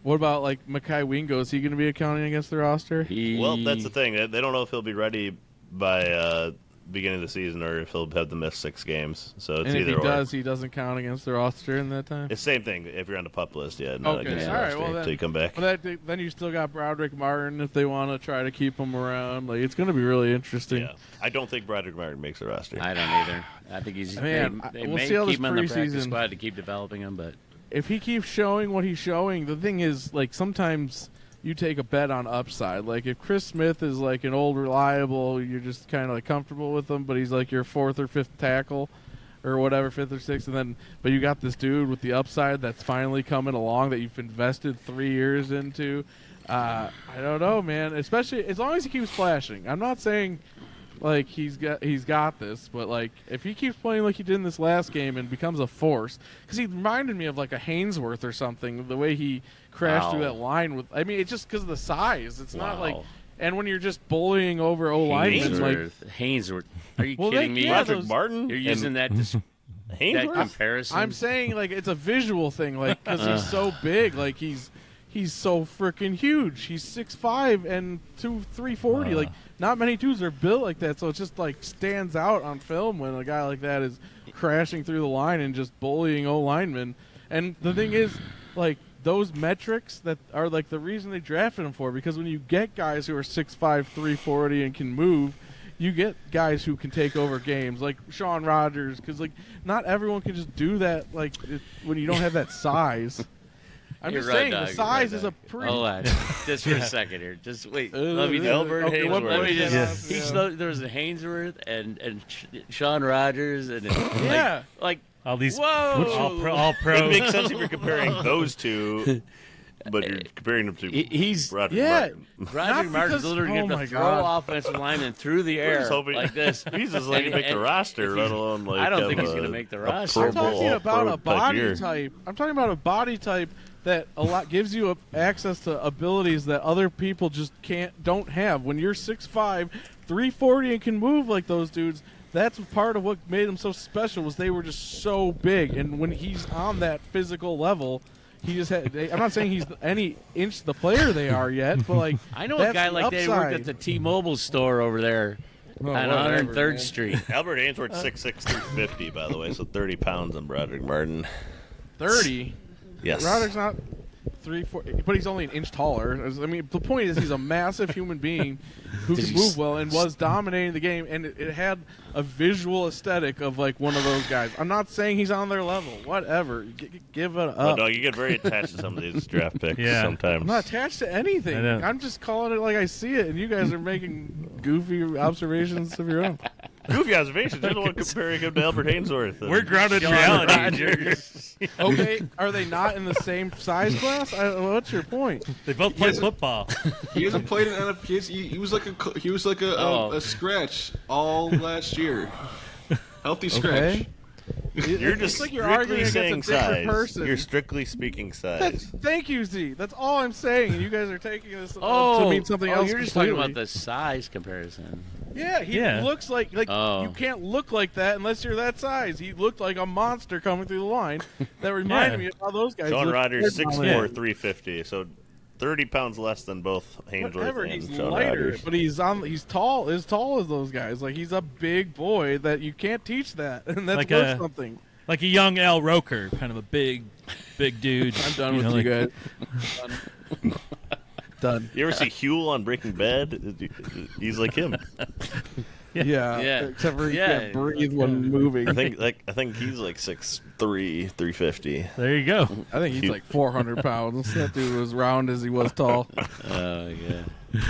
What about like Mekhi Wingo? Is he going to be accounting against the roster? Well, that's the thing. They don't know if he'll be ready by beginning of the season or if he'll have to miss 6 games. So it's And if either he or. does, he doesn't count against the roster in that time. It's the same thing if you're on the pup list, yeah. Not Okay, against the all right. roster Well, until you come back. Well, then you still got Broderick Martin if they want to try to keep him around. Like it's going to be really interesting. Yeah, I don't think Broderick Martin makes the roster. I don't either. I think he's. Man, they we'll may see how keep this him on the practice preseason- squad to keep developing him, but If he keeps showing what he's showing, the thing is, like sometimes you take a bet on upside. Like if Chris Smith is like an old reliable, you're just kind of like comfortable with him, but he's like your 4th or 5th tackle or whatever, 5th or 6th, but you got this dude with the upside that's finally coming along that you've invested 3 years into. I don't know, man. Especially as long as he keeps flashing. I'm not saying like he's got this, but like if he keeps playing like he did in this last game and becomes a force, because he reminded me of like a Hainsworth or something, the way he crashed through that line with. I mean, it's just because of the size. It's not like, and when you're just bullying over O linemen, like Hainsworth. Are you Well, kidding me? yeah, Broderick those- Martin? You're using that that Hainsworth? comparison. I'm saying like it's a visual thing, like because he's so big, like he's so freaking huge. He's 6'5" and 340. Like not many dudes are built like that, so it just like stands out on film when a guy like that is crashing through the line and just bullying O linemen. And the thing is, like those metrics that are like the reason they drafted him for, because when you get guys who are 6'5", 340 and can move, you get guys who can take over games, like Sean Rogers, because like not everyone can just do that. Like when you don't have that size. I'm You're just right, saying dog. the You're size right, is a dog. pretty. Hold on, just for a second here. Just wait. Let me Albert okay, Hainsworth. what Let me point just. is that? Yeah. There was a Hainsworth and Sean Rogers and Yeah. like All these whoa. all It pros. makes sense if you're comparing those two, but you're comparing them to He's Broderick Yeah. Martin. Roger Not Martin's because- literally oh going my to throw God. offensive linemen through the We're air just hoping- like this. He's just like to make the And roster, if let he's- alone like. I don't have think he's a- going to make the a roster. Pro I'm Bowl talking about All-Pro a type body year. type. I'm talking about a body type that a lot gives you access to abilities that other people just don't have. When you're 6'5", 340 and can move like those dudes, that's part of what made them so special. Was they were just so big, and when he's on that physical level, he just had. I'm not saying he's any inch the player they are yet, but like I know a that's guy the like that who worked upside. at the T-Mobile store over there on whatever, 103rd man. Street. Albert Hainsworth 6'6", 350, by the way, so 30 pounds on Broderick Martin. 30. Yes. Roderick's not 340, but he's only an inch taller. I mean, the point is he's a massive human being who can move well and was dominating the game, and it had a visual aesthetic of like one of those guys. I'm not saying he's on their level. Whatever, give it Well, up. no, you get very attached to some of these draft picks Yeah. sometimes. I'm not attached to anything. I know. I'm just calling it like I see it, and you guys are making goofy observations of your own. Goofy observations. You're the one comparing him to Albert Hainsworth. We're grounded in Sean reality. Rogers. Okay, are they not in the same size class? What's your point? They both play Yes. football. He hasn't played in NFL. He was like a scratch all last year. Healthy scratch. Okay. You're It's just like you're strictly arguing against a saying different size. person. You're strictly speaking size. Thank you, Z. That's all I'm saying, and you guys are taking this Oh, to mean something else. You're just talking completely. about the size comparison. Yeah, he Yeah. looks like Oh. you can't look like that unless you're that size. He looked like a monster coming through the line. That reminded me of how those guys. Sean look. Rogers, They're 6'4", dominant. 350, so 30 pounds less than both Hainsworth Whatever, and he's Sean lighter, Rogers. but he's tall, as tall as those guys. Like he's a big boy that you can't teach that, and that's Like worth a- something. Like a young Al Roker, kind of a big dude. I'm done with know, you like- guys. Done. You ever see Huel on Breaking Bad? He's like him. Yeah. Yeah. Except for he Yeah. can't breathe when moving. I think he's like 6'3", 350. There you go. I think he's Cute. like 400 pounds. That dude was round as he was tall. Oh yeah.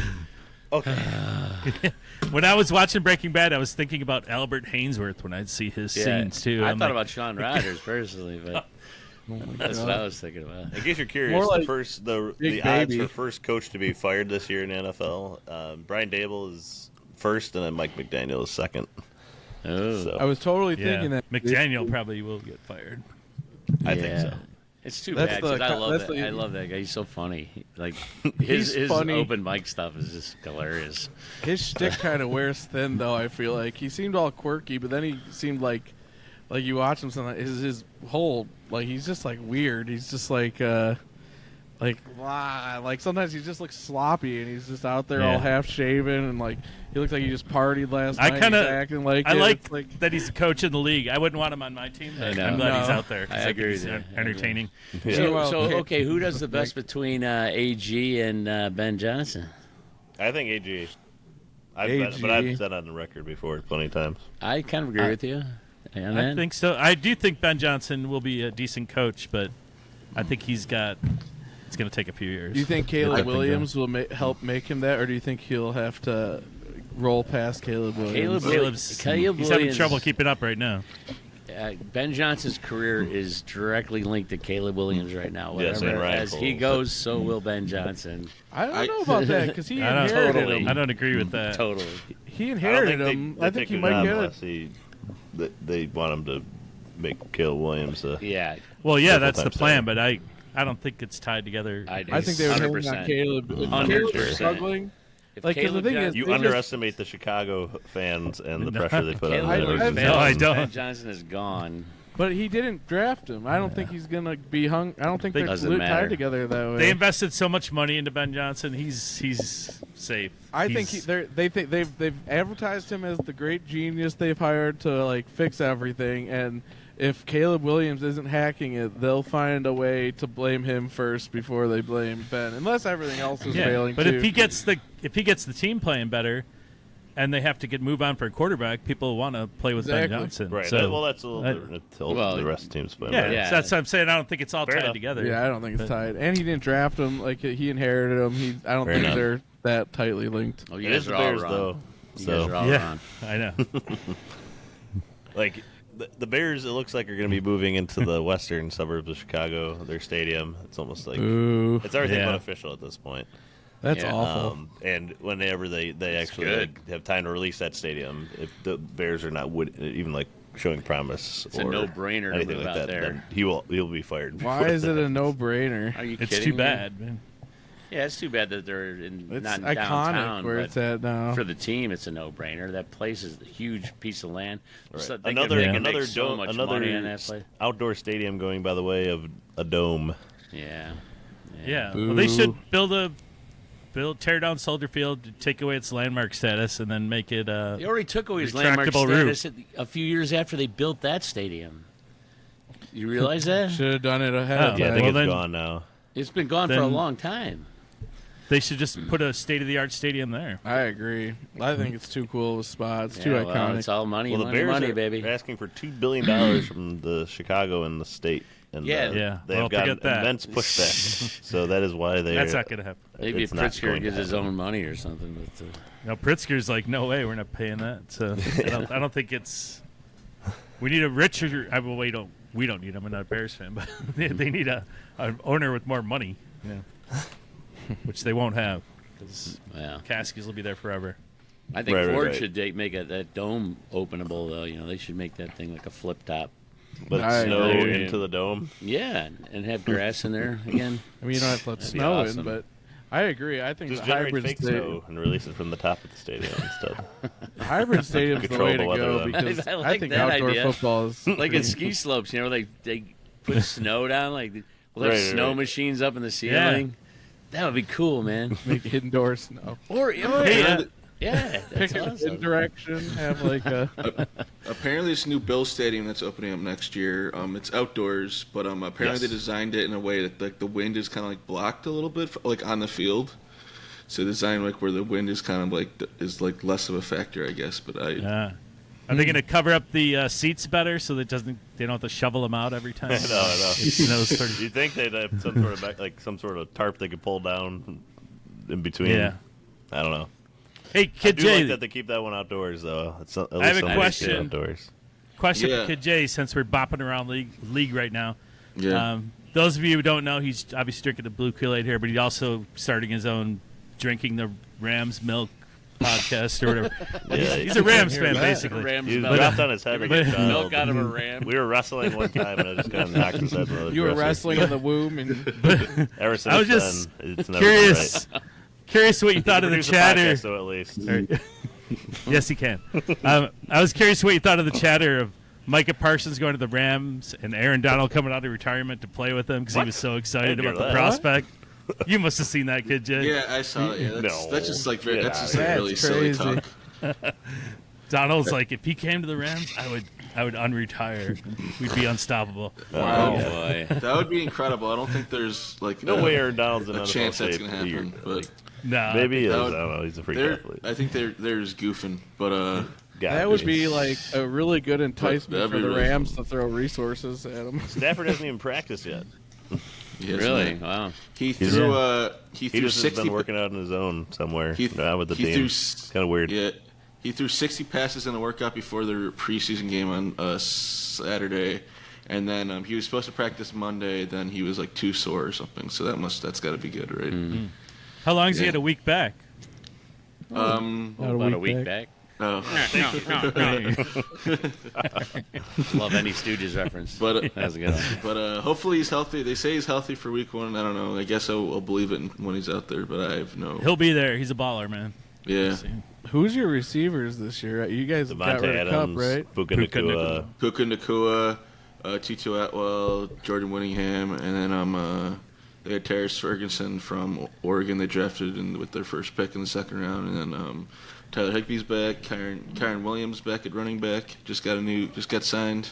Okay. When I was watching Breaking Bad, I was thinking about Albert Hainsworth when I'd see his scenes too. I I'm thought like, about Sean Rogers personally, but that's what I was thinking about. In case you're curious, More like the odds for first coach to be fired this year in the NFL, Brian Dable is first, and then Mike McDaniel is second. Oh, So I was totally yeah, thinking that McDaniel probably will get fired. I think so. It's too That's bad 'cause I love that's that. the- I love that guy. He's so funny. Like He's his funny. open mic stuff is just hilarious. his shtick kind of wears thin, though. I feel like he seemed all quirky, but then he seemed like you watch him sometimes. His whole he's just like weird. He's just like sometimes he just looks sloppy, and he's just out there all Yeah. half shaven, and like he looks like he just partied last I night. kinda- He's acting like I it. like, It's like that he's a coach in the league. I wouldn't want him on my team, but know. I'm glad he's No. out there. 'cause I think agree he's with you. I entertaining. Yeah. Meanwhile, Okay, who does the best between AG and Ben Johnson? I think AG. But I've said on the record before plenty of times. I kind of agree with you. on I that. think so. I do think Ben Johnson will be a decent coach, but I think it's going to take a few years. do you think I Caleb think Williams will help make him that, or do you think he'll have to roll past Caleb Williams? Caleb he's Williams- having trouble keeping up right now. Ben Johnson's career is directly linked to Caleb Williams right now. Yes, and Whatever, Ryan as he Poles. goes, so will Ben Johnson. I don't know about that because he I inherited totally. him. I don't agree with that. Totally. He inherited him. I think he might get it. They want him to make Caleb Williams. Yeah, Well, yeah, Couple that's the times plan, down. but I don't think it's tied together. I do. I think they were hitting 100%. on Caleb. If 100%. Caleb's struggling. If Like, 'cause the Caleb thing John- is, You they just- underestimate the Chicago fans and the No. pressure they put Caleb on I- their Williams I've- No, I fails, don't. Ben Johnson is gone. But he didn't draft him. I don't think he's gonna be hung. I don't think they're Doesn't matter. tied together that way. They invested so much money into Ben Johnson. He's safe. I think He's- they've advertised him as the great genius they've hired to fix everything. And if Caleb Williams isn't hacking it, they'll find a way to blame him first before they blame Ben, unless everything else is failing. but too. if he gets the team playing better, and they have to move on for a quarterback, people want to play with Ben Exactly. Johnson. Right. So, well, that's a little different until well, the rest of the team's playing. yeah, better. Yeah. so that's what I'm saying. I don't think it's all Fair tied enough. together. yeah, I don't think it's But- tied. And he didn't draft him. Like he inherited him. I don't Fair think enough. they're that tightly linked. Oh, you It guys is the are all Bears, wrong. though. You So, guys are all Yeah, wrong. I know. like, the Bears, it looks like are going to be moving into the western suburbs of Chicago. Their stadium, it's almost like Ooh, it's everything Yeah. but official at this point. that's Yeah. awful. And whenever they actually good. have time to release that stadium, if the Bears are not even showing promise, It's a or no-brainer to anything move like out that, there. then he'll be fired. Why before is it that. a no-brainer? Are you It's kidding too me? bad, man. Yeah, it's too bad that they're It's not in iconic downtown. where but it's at now. for the team, it's a no-brainer. That place is a huge piece of land. Right. So they Another can make so dome, much another money in that place. outdoor stadium going by the way of a dome. Yeah. Yeah. Well, they should Boo. tear down Soldier Field, take away its landmark status, and then make it They already took away his landmark retractable roof. status a few years after they built that stadium. You realize that? Should have done it ahead Oh, of Yeah, I time. think Well, it's then- gone now. It's been gone for a Then- long time. They should just put a state-of-the-art stadium there. I agree. I think it's too cool of a spot. It's too Yeah, iconic. well, it's all money, Well, the money, Bears money, are baby. asking for $2 billion from the Chicago and the state. And Yeah. Yeah, they've well, got forget that. immense pushback. So that is why they. That's not going to happen. Maybe if it's not Pritzker going to gets his happen. own money or something. But, No, Pritzker's like, no way, we're not paying that. So I don't think it's. We need a richer. We don't need him. I'm not a Bears fan, but they need an owner with more money, which they won't have because yeah. Caskies will be there forever. I think Right, Ford right. should make that dome openable, though. They should make that thing like a flip top. Let I it snow agree. into the dome. Yeah, and have grass in there again. I mean, you don't have to let That'd be snow awesome. in, but I agree. I think Just the generate hybrid fake stadium, snow and release it from the top of the stadium instead. hybrid stadium's the Control way the to weather go then. because I I, like think that outdoor idea. football is Like in ski slopes, where they put snow down, like we'll have Right, snow right. machines up in the ceiling. That would be cool, man. make indoor snow. Or Hey, yeah, Pick that's a awesome. direction. Have like a Apparently, this new Bill Stadium that's opening up next year. It's outdoors, but apparently Yes. they designed it in a way that the wind is kind of blocked a little bit, on the field. So design where the wind is kind of less of a factor, I guess. But Are they going to cover up the seats better so that they don't have to shovel them out every time? No. It snows sort of- You'd think they'd have some sort of some sort of tarp they could pull down in between. Yeah. I don't know. Hey, I Kid do J, like that they keep that one outdoors, though. It's at least I have a somebody question. Outdoors. question Yeah. for Kid J, since we're bopping around league right now. Yeah. Those of you who don't know, he's obviously drinking the Blue Kool-Aid here, but he's also starting his own Drinking the Rams Milk podcast or whatever. He's a Rams fan, basically. Rams He milk. dropped on his head like a child. Milk out of a ram. We were wrestling one time, and I just kind of knocked his head. With a You were dresser. wrestling in the womb, and Ever since I was just then, it's never Curious, been right. curious what you thought of the Produce a chatter. podcast, though, at least. Yes, he can. I was curious what you thought of the chatter of Micah Parsons going to the Rams and Aaron Donald coming out of retirement to play with them because he was so excited didn't about hear the that. prospect. You must have seen that, Kid J. Yeah, I saw it. Yeah, that's, No. that's just like very, Get that's out just of like here. really That's silly crazy. talk. Donald's like, if he came to the Rams, I would unretire. We'd be unstoppable. Oh, Wow. boy. That would be incredible. I don't think there's like No way Aaron Donald's in a NFL chance that's shape gonna happen. But No, maybe he is. that I would- don't know. He's a freak they're, athlete. I think they're just goofing. But Gotta that would be like a really good enticement That'd for be the really Rams to throw resources at him. Stafford hasn't even practiced yet. yes, Really? man. Wow. He threw He threw just has 60 been working out on his own somewhere. Not with the he team. threw It's kind of weird. Yeah, he threw 60 passes in a workout before their preseason game on Saturday, and then he was supposed to practice Monday. Then he was like too sore or something. So that's got to be good, right? How long has he Yeah. had a week back? About a week back. Oh. Love any Stooges reference. But That's a good one. but hopefully he's healthy. They say he's healthy for week 1. I don't know. I guess I'll believe it when he's out there. But I have no. He'll be there. He's a baller, man. Yeah. Who's your receivers this year? You guys got Devontae rid of Cup, Adams, right? Puka Puka Nacua. Puka Nacua, Tito Atwell, Jordan Whittingham, and then they had Terrace Ferguson from Oregon. They drafted with their first pick in the second round, and then Tyler Higbee's back. Kyron Williams back at running back. Just got signed.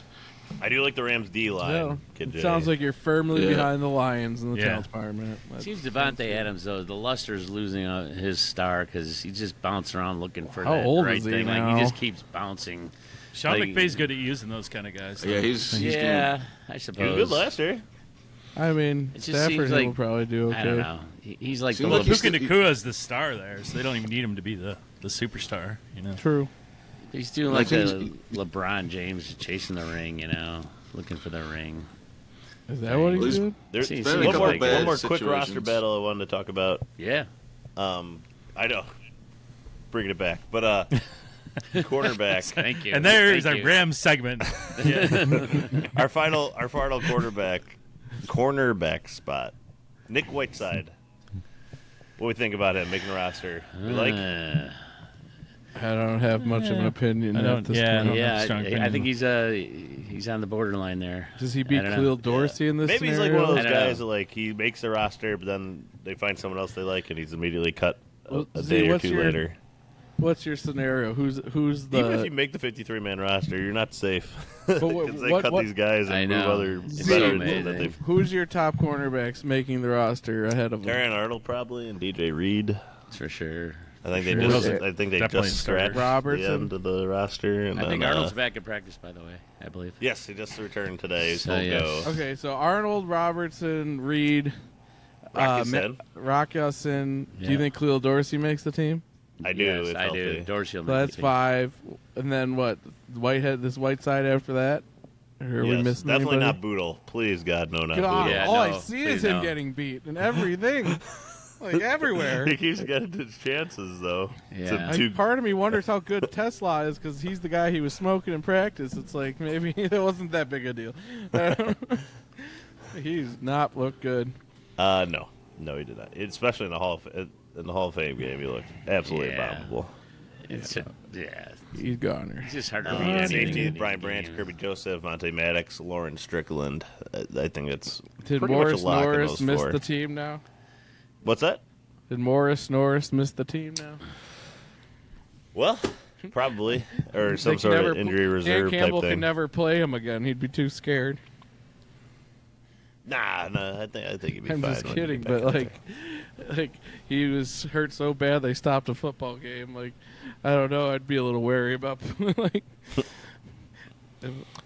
I do like the Rams D line. Yeah. Kid It J. sounds like you're firmly Yeah. behind the Lions in the Yeah. talent department. Seems Devontae Adams, though, the luster's losing his star because he just bouncing around looking for How that old right is he thing. Like, now? he just keeps bouncing. Sean Like- McVay's good at using those kind of guys. Yeah, he's Yeah, I He was suppose. good last year. I mean, It just Stafford seems will like- probably do okay. I don't know. He's like Seems the like little, he's- Puka Nacua is the star there, so they don't even need him to be the superstar. You know. True. he's doing I like think the LeBron James chasing the ring, looking for the ring. Is that what Well, he's he's- doing? There's Seems been a one couple more, bad one more quick roster situations. battle I wanted to talk about. Yeah. I know. Bringing it back. But quarterback. Thank you. And there is Thank our you. Rams segment. our final cornerback spot. Nick Whiteside. What do we think about him making the roster? We like? I don't have much of an opinion I at don't- this yeah, I point. don't- Yeah, strong I opinion. think he's on the borderline there. Does he beat I don't know. Khalil Dorsey in this Maybe he's scenario? like one of those I don't know. guys that like he makes the roster, but then they find someone else they like, and he's immediately cut Well, a see, day or what's two your- later. What's your scenario? Who's the? Even if you make the 53-man roster, you're not safe. But what- Because they what- cut what- these guys I and move know. other It's veterans amazing. that they've. who's your top cornerbacks making the roster ahead of him? Darren Arnold probably and DJ Reed. For sure. I think they Sure. just. Those I think they definitely just starters. scratched Robertson. the end of the roster. And I think then, Arnold's back in practice, by the way. I believe. Yes, he just returned today. He's So, full yes. go. Okay, so Arnold, Robertson, Reed, Rockison. Rockison. Do you Yeah. think Khalil Dorsey makes the team? I do. Yes, if I do. healthy. Dorsey will So make that's the team. 5, and then what? This Whiteside after that? Or are we Yes, missing definitely anybody? not Boodle. Please, God, no, not God, Boodle. Yeah, all I no, see is please him no. getting beat and everything, like everywhere. He keeps getting his chances, though. Yeah. To Part of me wonders how good Tesla is because he's the guy he was smoking in practice. It's like maybe it wasn't that big a deal. He's not looked good. no, he did not. Especially in the Hall of Fame game, he looked absolutely Yeah. abominable. It's He's goner. it's just hard to read anything. Safety: in the Brian Branch, game. Kirby Joseph, Monte Maddox, Lauren Strickland. I think it's Did pretty Morris much a lock in Norris those miss four. the team now? What's that? Did Morris Norris miss the team now? Well, probably, or They some can sort never of pl- injury Dan reserve Campbell type can thing. never play him again. He'd be too scared. Nah, no, I think he'd be I'm fine. just when he kidding, get back but in like he was hurt so bad they stopped a football game. Like, I don't know. I'd be a little wary about like,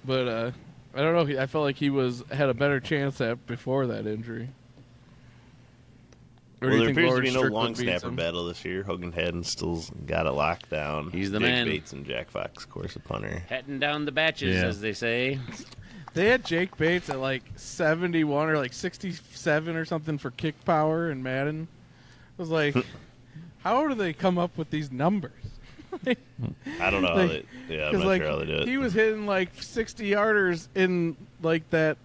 but I don't know. I felt like he had a better chance before that injury. Or Well, do there you think appears to Lord be no Strickland long beats snapper him? battle this year. Hogan Haddon still's got it locked down. He's the Jake man. Bates and Jack Fox, of course, a punter. Heading down the batches, Yeah. as they say. They had Jake Bates at like 71 or like 67 or something for kick power in Madden. I was like, how do they come up with these numbers? I don't know how Like, they. Yeah, I'm 'cause, not like, sure how they do it. he was hitting like 60 yarders in like that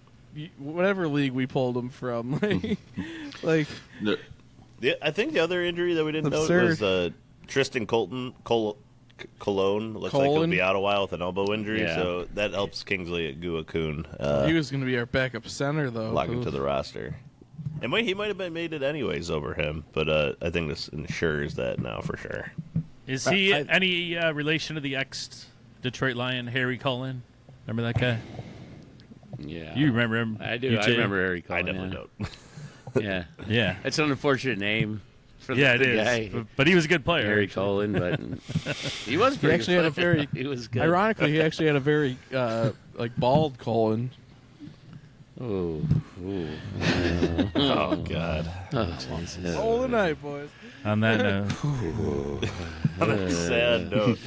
whatever league we pulled him from. Like I think the other injury that we didn't note Absurd. was Tristan Cologne. Looks like he'll Colon? be out a while with an elbow injury, Yeah. so that helps Kingsley Aguakun he was going to be our backup center though. lock Oof. into the roster. And he might have been made it anyways over him, but I think this ensures that now for sure. Is he any relation to the ex-Detroit Lion, Harry Cullen? Remember that guy? Yeah. You remember him? I do. You, I Jay? remember Harry I Cullen. definitely don't. Yeah. Yeah. It's an unfortunate name for the, Yeah, it the is. guy. But he was a good player. Harry actually. Cullen, but he was He pretty actually had a good. very He was good. Ironically, he actually had a very like bald colon. Ooh. Ooh. Oh God! Oh, Jesus. All the night, boys. On that note, On a sad note.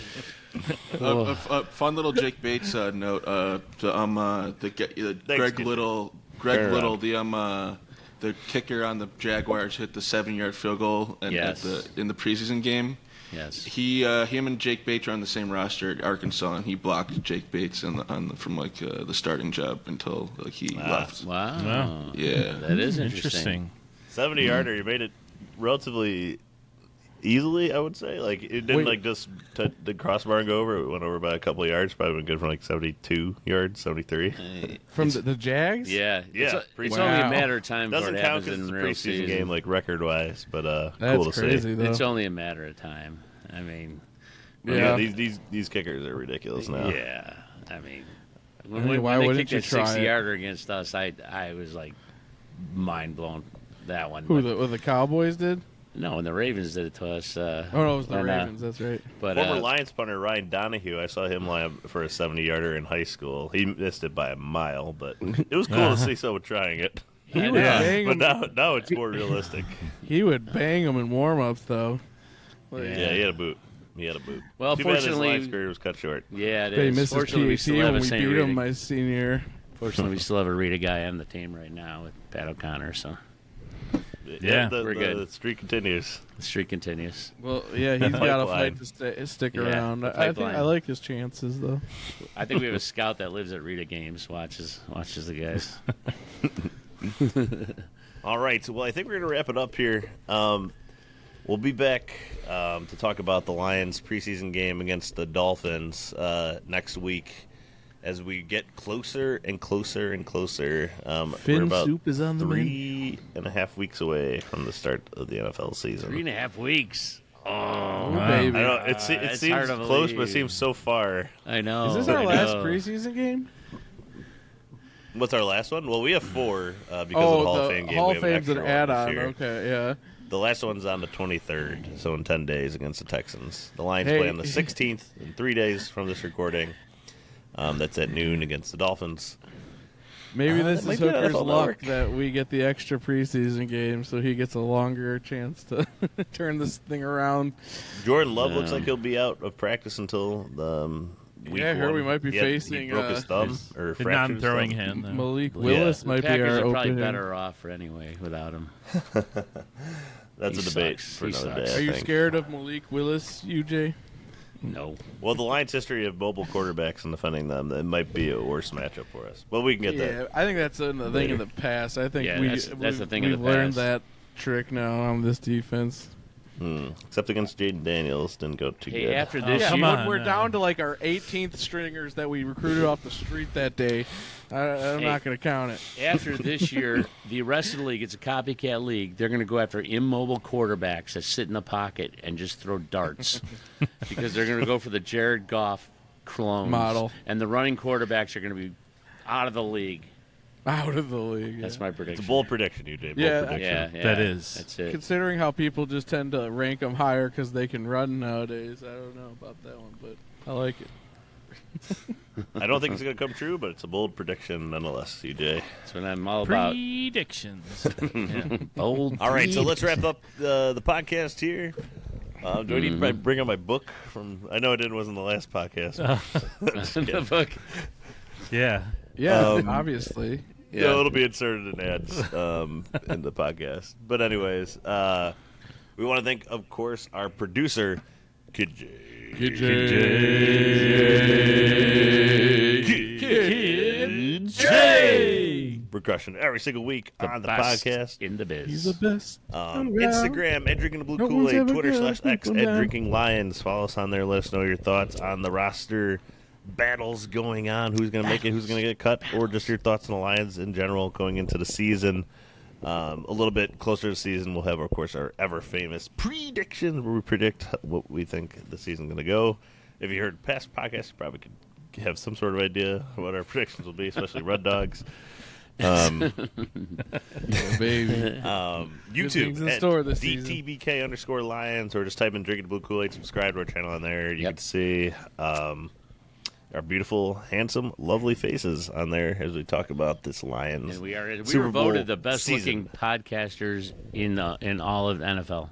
A fun little Jake Bates note. Greg kid. Little, Fair Little, enough. the kicker on the Jaguars hit the 7-yard field goal and Yes. in the preseason game. Yes. Him and Jake Bates are on the same roster at Arkansas, and he blocked Jake Bates from the starting job until he left. Wow. Wow. Yeah. That is interesting. interesting. 70-yarder, you made it relatively easily, I would say. Like, it didn't, Wait. just the crossbar and go over. It went over by a couple of yards. Probably been good for, 72 yards, 73. From the Jags? Yeah. Yeah, It's Wow. only a matter of time before Doesn't it count happens because in it's a real preseason season. game, record-wise, but That's cool to crazy, see. though. It's only a matter of time. I mean, Yeah, Yeah. these kickers are ridiculous now. yeah. I mean, I mean, when why they wouldn't kicked you that try it? 60-yarder against us, I was like mind blown. That one. Who But- the Cowboys did? no, and the Ravens did it to us. Oh no, it was the and, Ravens. That's right. But Former Lions punter Ryan Donahue, I saw him line up for a 70-yarder in high school. He missed it by a mile, but it was cool to see someone trying it. He I would know. bang But him. now it's more realistic. He would bang him in warm-ups though. Like, Yeah. Yeah, he had a boot. Well, Too bad his fortunately- Lions career was cut short. yeah, it But he is. missed his Fortunately, we PAT still have when a we St. beat Rita. him my senior year. Fortunately, we still have a Rita guy on the team right now with Pat O'Connor, so Yeah, the we're good. The streak continues. the streak continues. Well, yeah, he's got a Pipeline. fight to stick Yeah, around. the I think pipeline. I like his chances though. I think we have a scout that lives at Rita games, watches the guys. All right, well, I think we're going to wrap it up here. We'll be back to talk about the Lions' preseason game against the Dolphins next week as we get closer and closer and closer. We're Fin about soup is on the menu. 3.5 weeks away from the start of the NFL season. 3.5 weeks. Oh, Wow. baby. I know it It's seems hard to close, but it believe. seems so far. I know. Is this our I last know. preseason game? What's our last one? Well, we have 4 because of the Hall of Fame game. Hall we of have Fame's an extra one this add-on. year. Okay, yeah. The last one's on the 23rd, so in 10 days against the Texans. The Lions Hey. play on the 16th, in 3 days from this recording. That's at noon against the Dolphins. Maybe this that might is be an Hooker's NFL luck Network. that we get the extra preseason game, so he gets a longer chance to turn this thing around. Jordan Love looks Yeah. like he'll be out of practice until the week Yeah, I heard one. we might be He facing, broke his thumb or The fractured his non-throwing thumb. hand, though. Malik Yeah. Willis The might be Packers our are probably opening. better off anyway without him. That's He a debate sucks. for He another sucks. day. Are I you think. scared of Malik Willis, UJ? No. Well, the Lions' history of mobile quarterbacks and defending them, it might be a worse matchup for us. But we can get Yeah, that. I think that's a thing later. in the past. I think Yeah, that's the we've thing in the learned past. that trick now on this defense. Except against Jaden Daniels, didn't go too Hey, good. after this come year, on. We're down to like our 18th stringers that we recruited off the street that day. I'm not going to count it. after this year, the rest of the league, it's a copycat league. They're going to go after immobile quarterbacks that sit in the pocket and just throw darts because they're going to go for the Jared Goff clones Model. and the running quarterbacks are going to be out of the league. Out of the league. That's yeah. my It's prediction. a bold prediction, UJ. Bold Yeah. prediction. Yeah, That is. That's it. Considering how people just tend to rank them higher because they can run nowadays, I don't know about that one, but I like it. I don't think it's going to come true, but it's a bold prediction nonetheless, CJ. That's what I'm all about. Predictions. Yeah. Bold. All right, so let's wrap up the podcast here. Do I need to bring up my book from? I know it wasn't the last podcast. The book. Yeah. Yeah, obviously. Yeah, so it'll be inserted in ads in the podcast. But anyways, we want to thank, of course, our producer, Kid J. Percussion every single week on the podcast. In the biz. He's the best. Instagram, Drinking the Blue No Kool-Aid, one's ever Twitter good. /X, People down. Drinking Lions. Follow us on there. Let us know your thoughts on the roster battles going on. Who's going to make it, who's going to get cut, or just your thoughts on the Lions in general going into the season. A little bit closer to the season, we'll have, of course, our ever-famous predictions where we predict what we think the season's going to go. If you heard past podcasts, you probably could have some sort of idea what our predictions will be, especially Red Dogs. Baby. YouTube in at store this season. DTBK_Lions, or just type in Drinking the Blue Kool-Aid, subscribe to our channel on there. You can see our beautiful, handsome, lovely faces on there as we talk about this Lions. And we Super were Bowl voted the best season. looking podcasters in all of the NFL.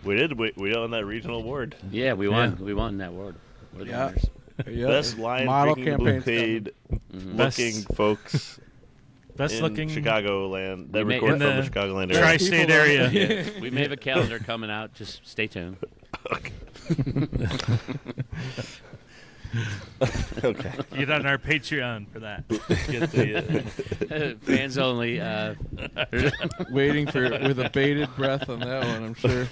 We did. We won that regional award. Yeah, we won. We won that award. We're the Yeah. winners. Yep. Best Lions Model Drinking the Blue campaign's Kool-Aid Best- looking folks Best in looking Chicagoland. That We may- record in from the the Chicagoland area. tri-state area. Yeah. We may have a calendar coming out. Just stay tuned. Okay. Get on our Patreon for that. Get the, Fans only. Waiting with a bated breath on that one, I'm sure.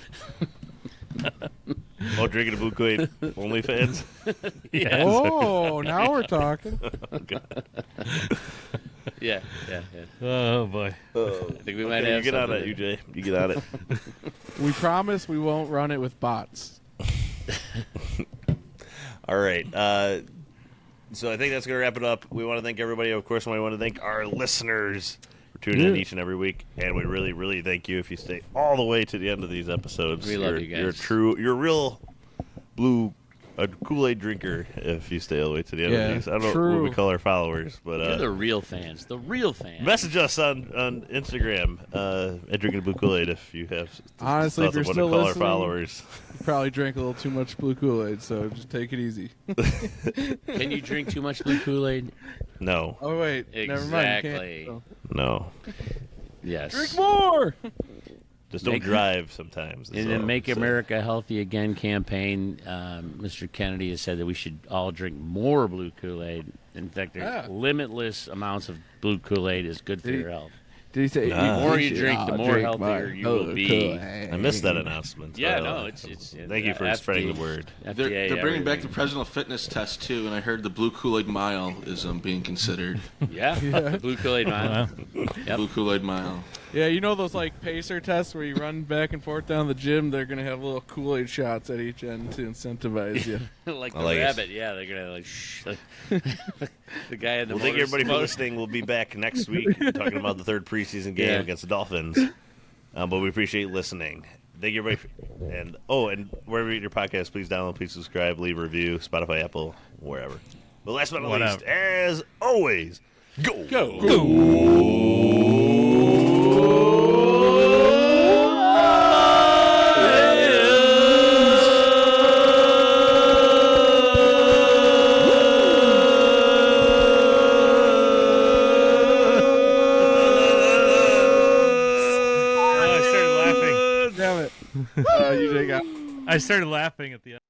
Drinking the Blue Kool-Aid OnlyFans. Yes. Oh, now we're talking. Yeah. Oh boy. I think we might Okay, you have get on something it, there. UJ. You get on it. We promise we won't run it with bots. All right. So I think that's going to wrap it up. We want to thank everybody. Of course, we want to thank our listeners for tuning in each and every week. And we really, really thank you if you stay all the way to the end of these episodes. We love you guys. You're a real a Kool-Aid drinker if you stay all the way to the end of these. I don't know what we call our followers, but You're the real fans. The real fans. message us on Instagram at Drinking the Blue Kool-Aid if you have Honestly, if thoughts you're of what still to call our listening, followers. you probably drank a little too much Blue Kool-Aid, so just take it easy. Can you drink too much Blue Kool-Aid? No, Oh, wait. Never mind. You Exactly. can't. no. Yes. Drink more! Just don't Make- drive sometimes. In the Make America Healthy Again campaign, Mr. Kennedy has said that we should all drink more Blue Kool-Aid. In fact, there's limitless amounts of Blue Kool-Aid is good for Did he- your health. Did he say Nah. The more you drink, the more healthier you will be. I missed that announcement. Yeah, so no, it's thank you for spreading the word. They're bringing back the presidential fitness test too, and I heard the Blue Kool-Aid Mile is being considered. Yeah, the Blue Kool-Aid mile. Yep. Blue Kool-Aid Mile. Yeah, you know those like pacer tests where you run back and forth down the gym? They're going to have little Kool-Aid shots at each end to incentivize you. Like I the like it. rabbit, yeah, they're gonna like shh. The guy in the Well, thank you everybody for motor- listening. We'll be back next week talking about the third preseason game Yeah. against the Dolphins. But we appreciate listening. Thank you everybody. And wherever you get your podcast, please download, please subscribe, leave a review, Spotify, Apple, wherever. But last but not Whatever. least, as always, go. I started laughing. Damn it. You got I started laughing at the end.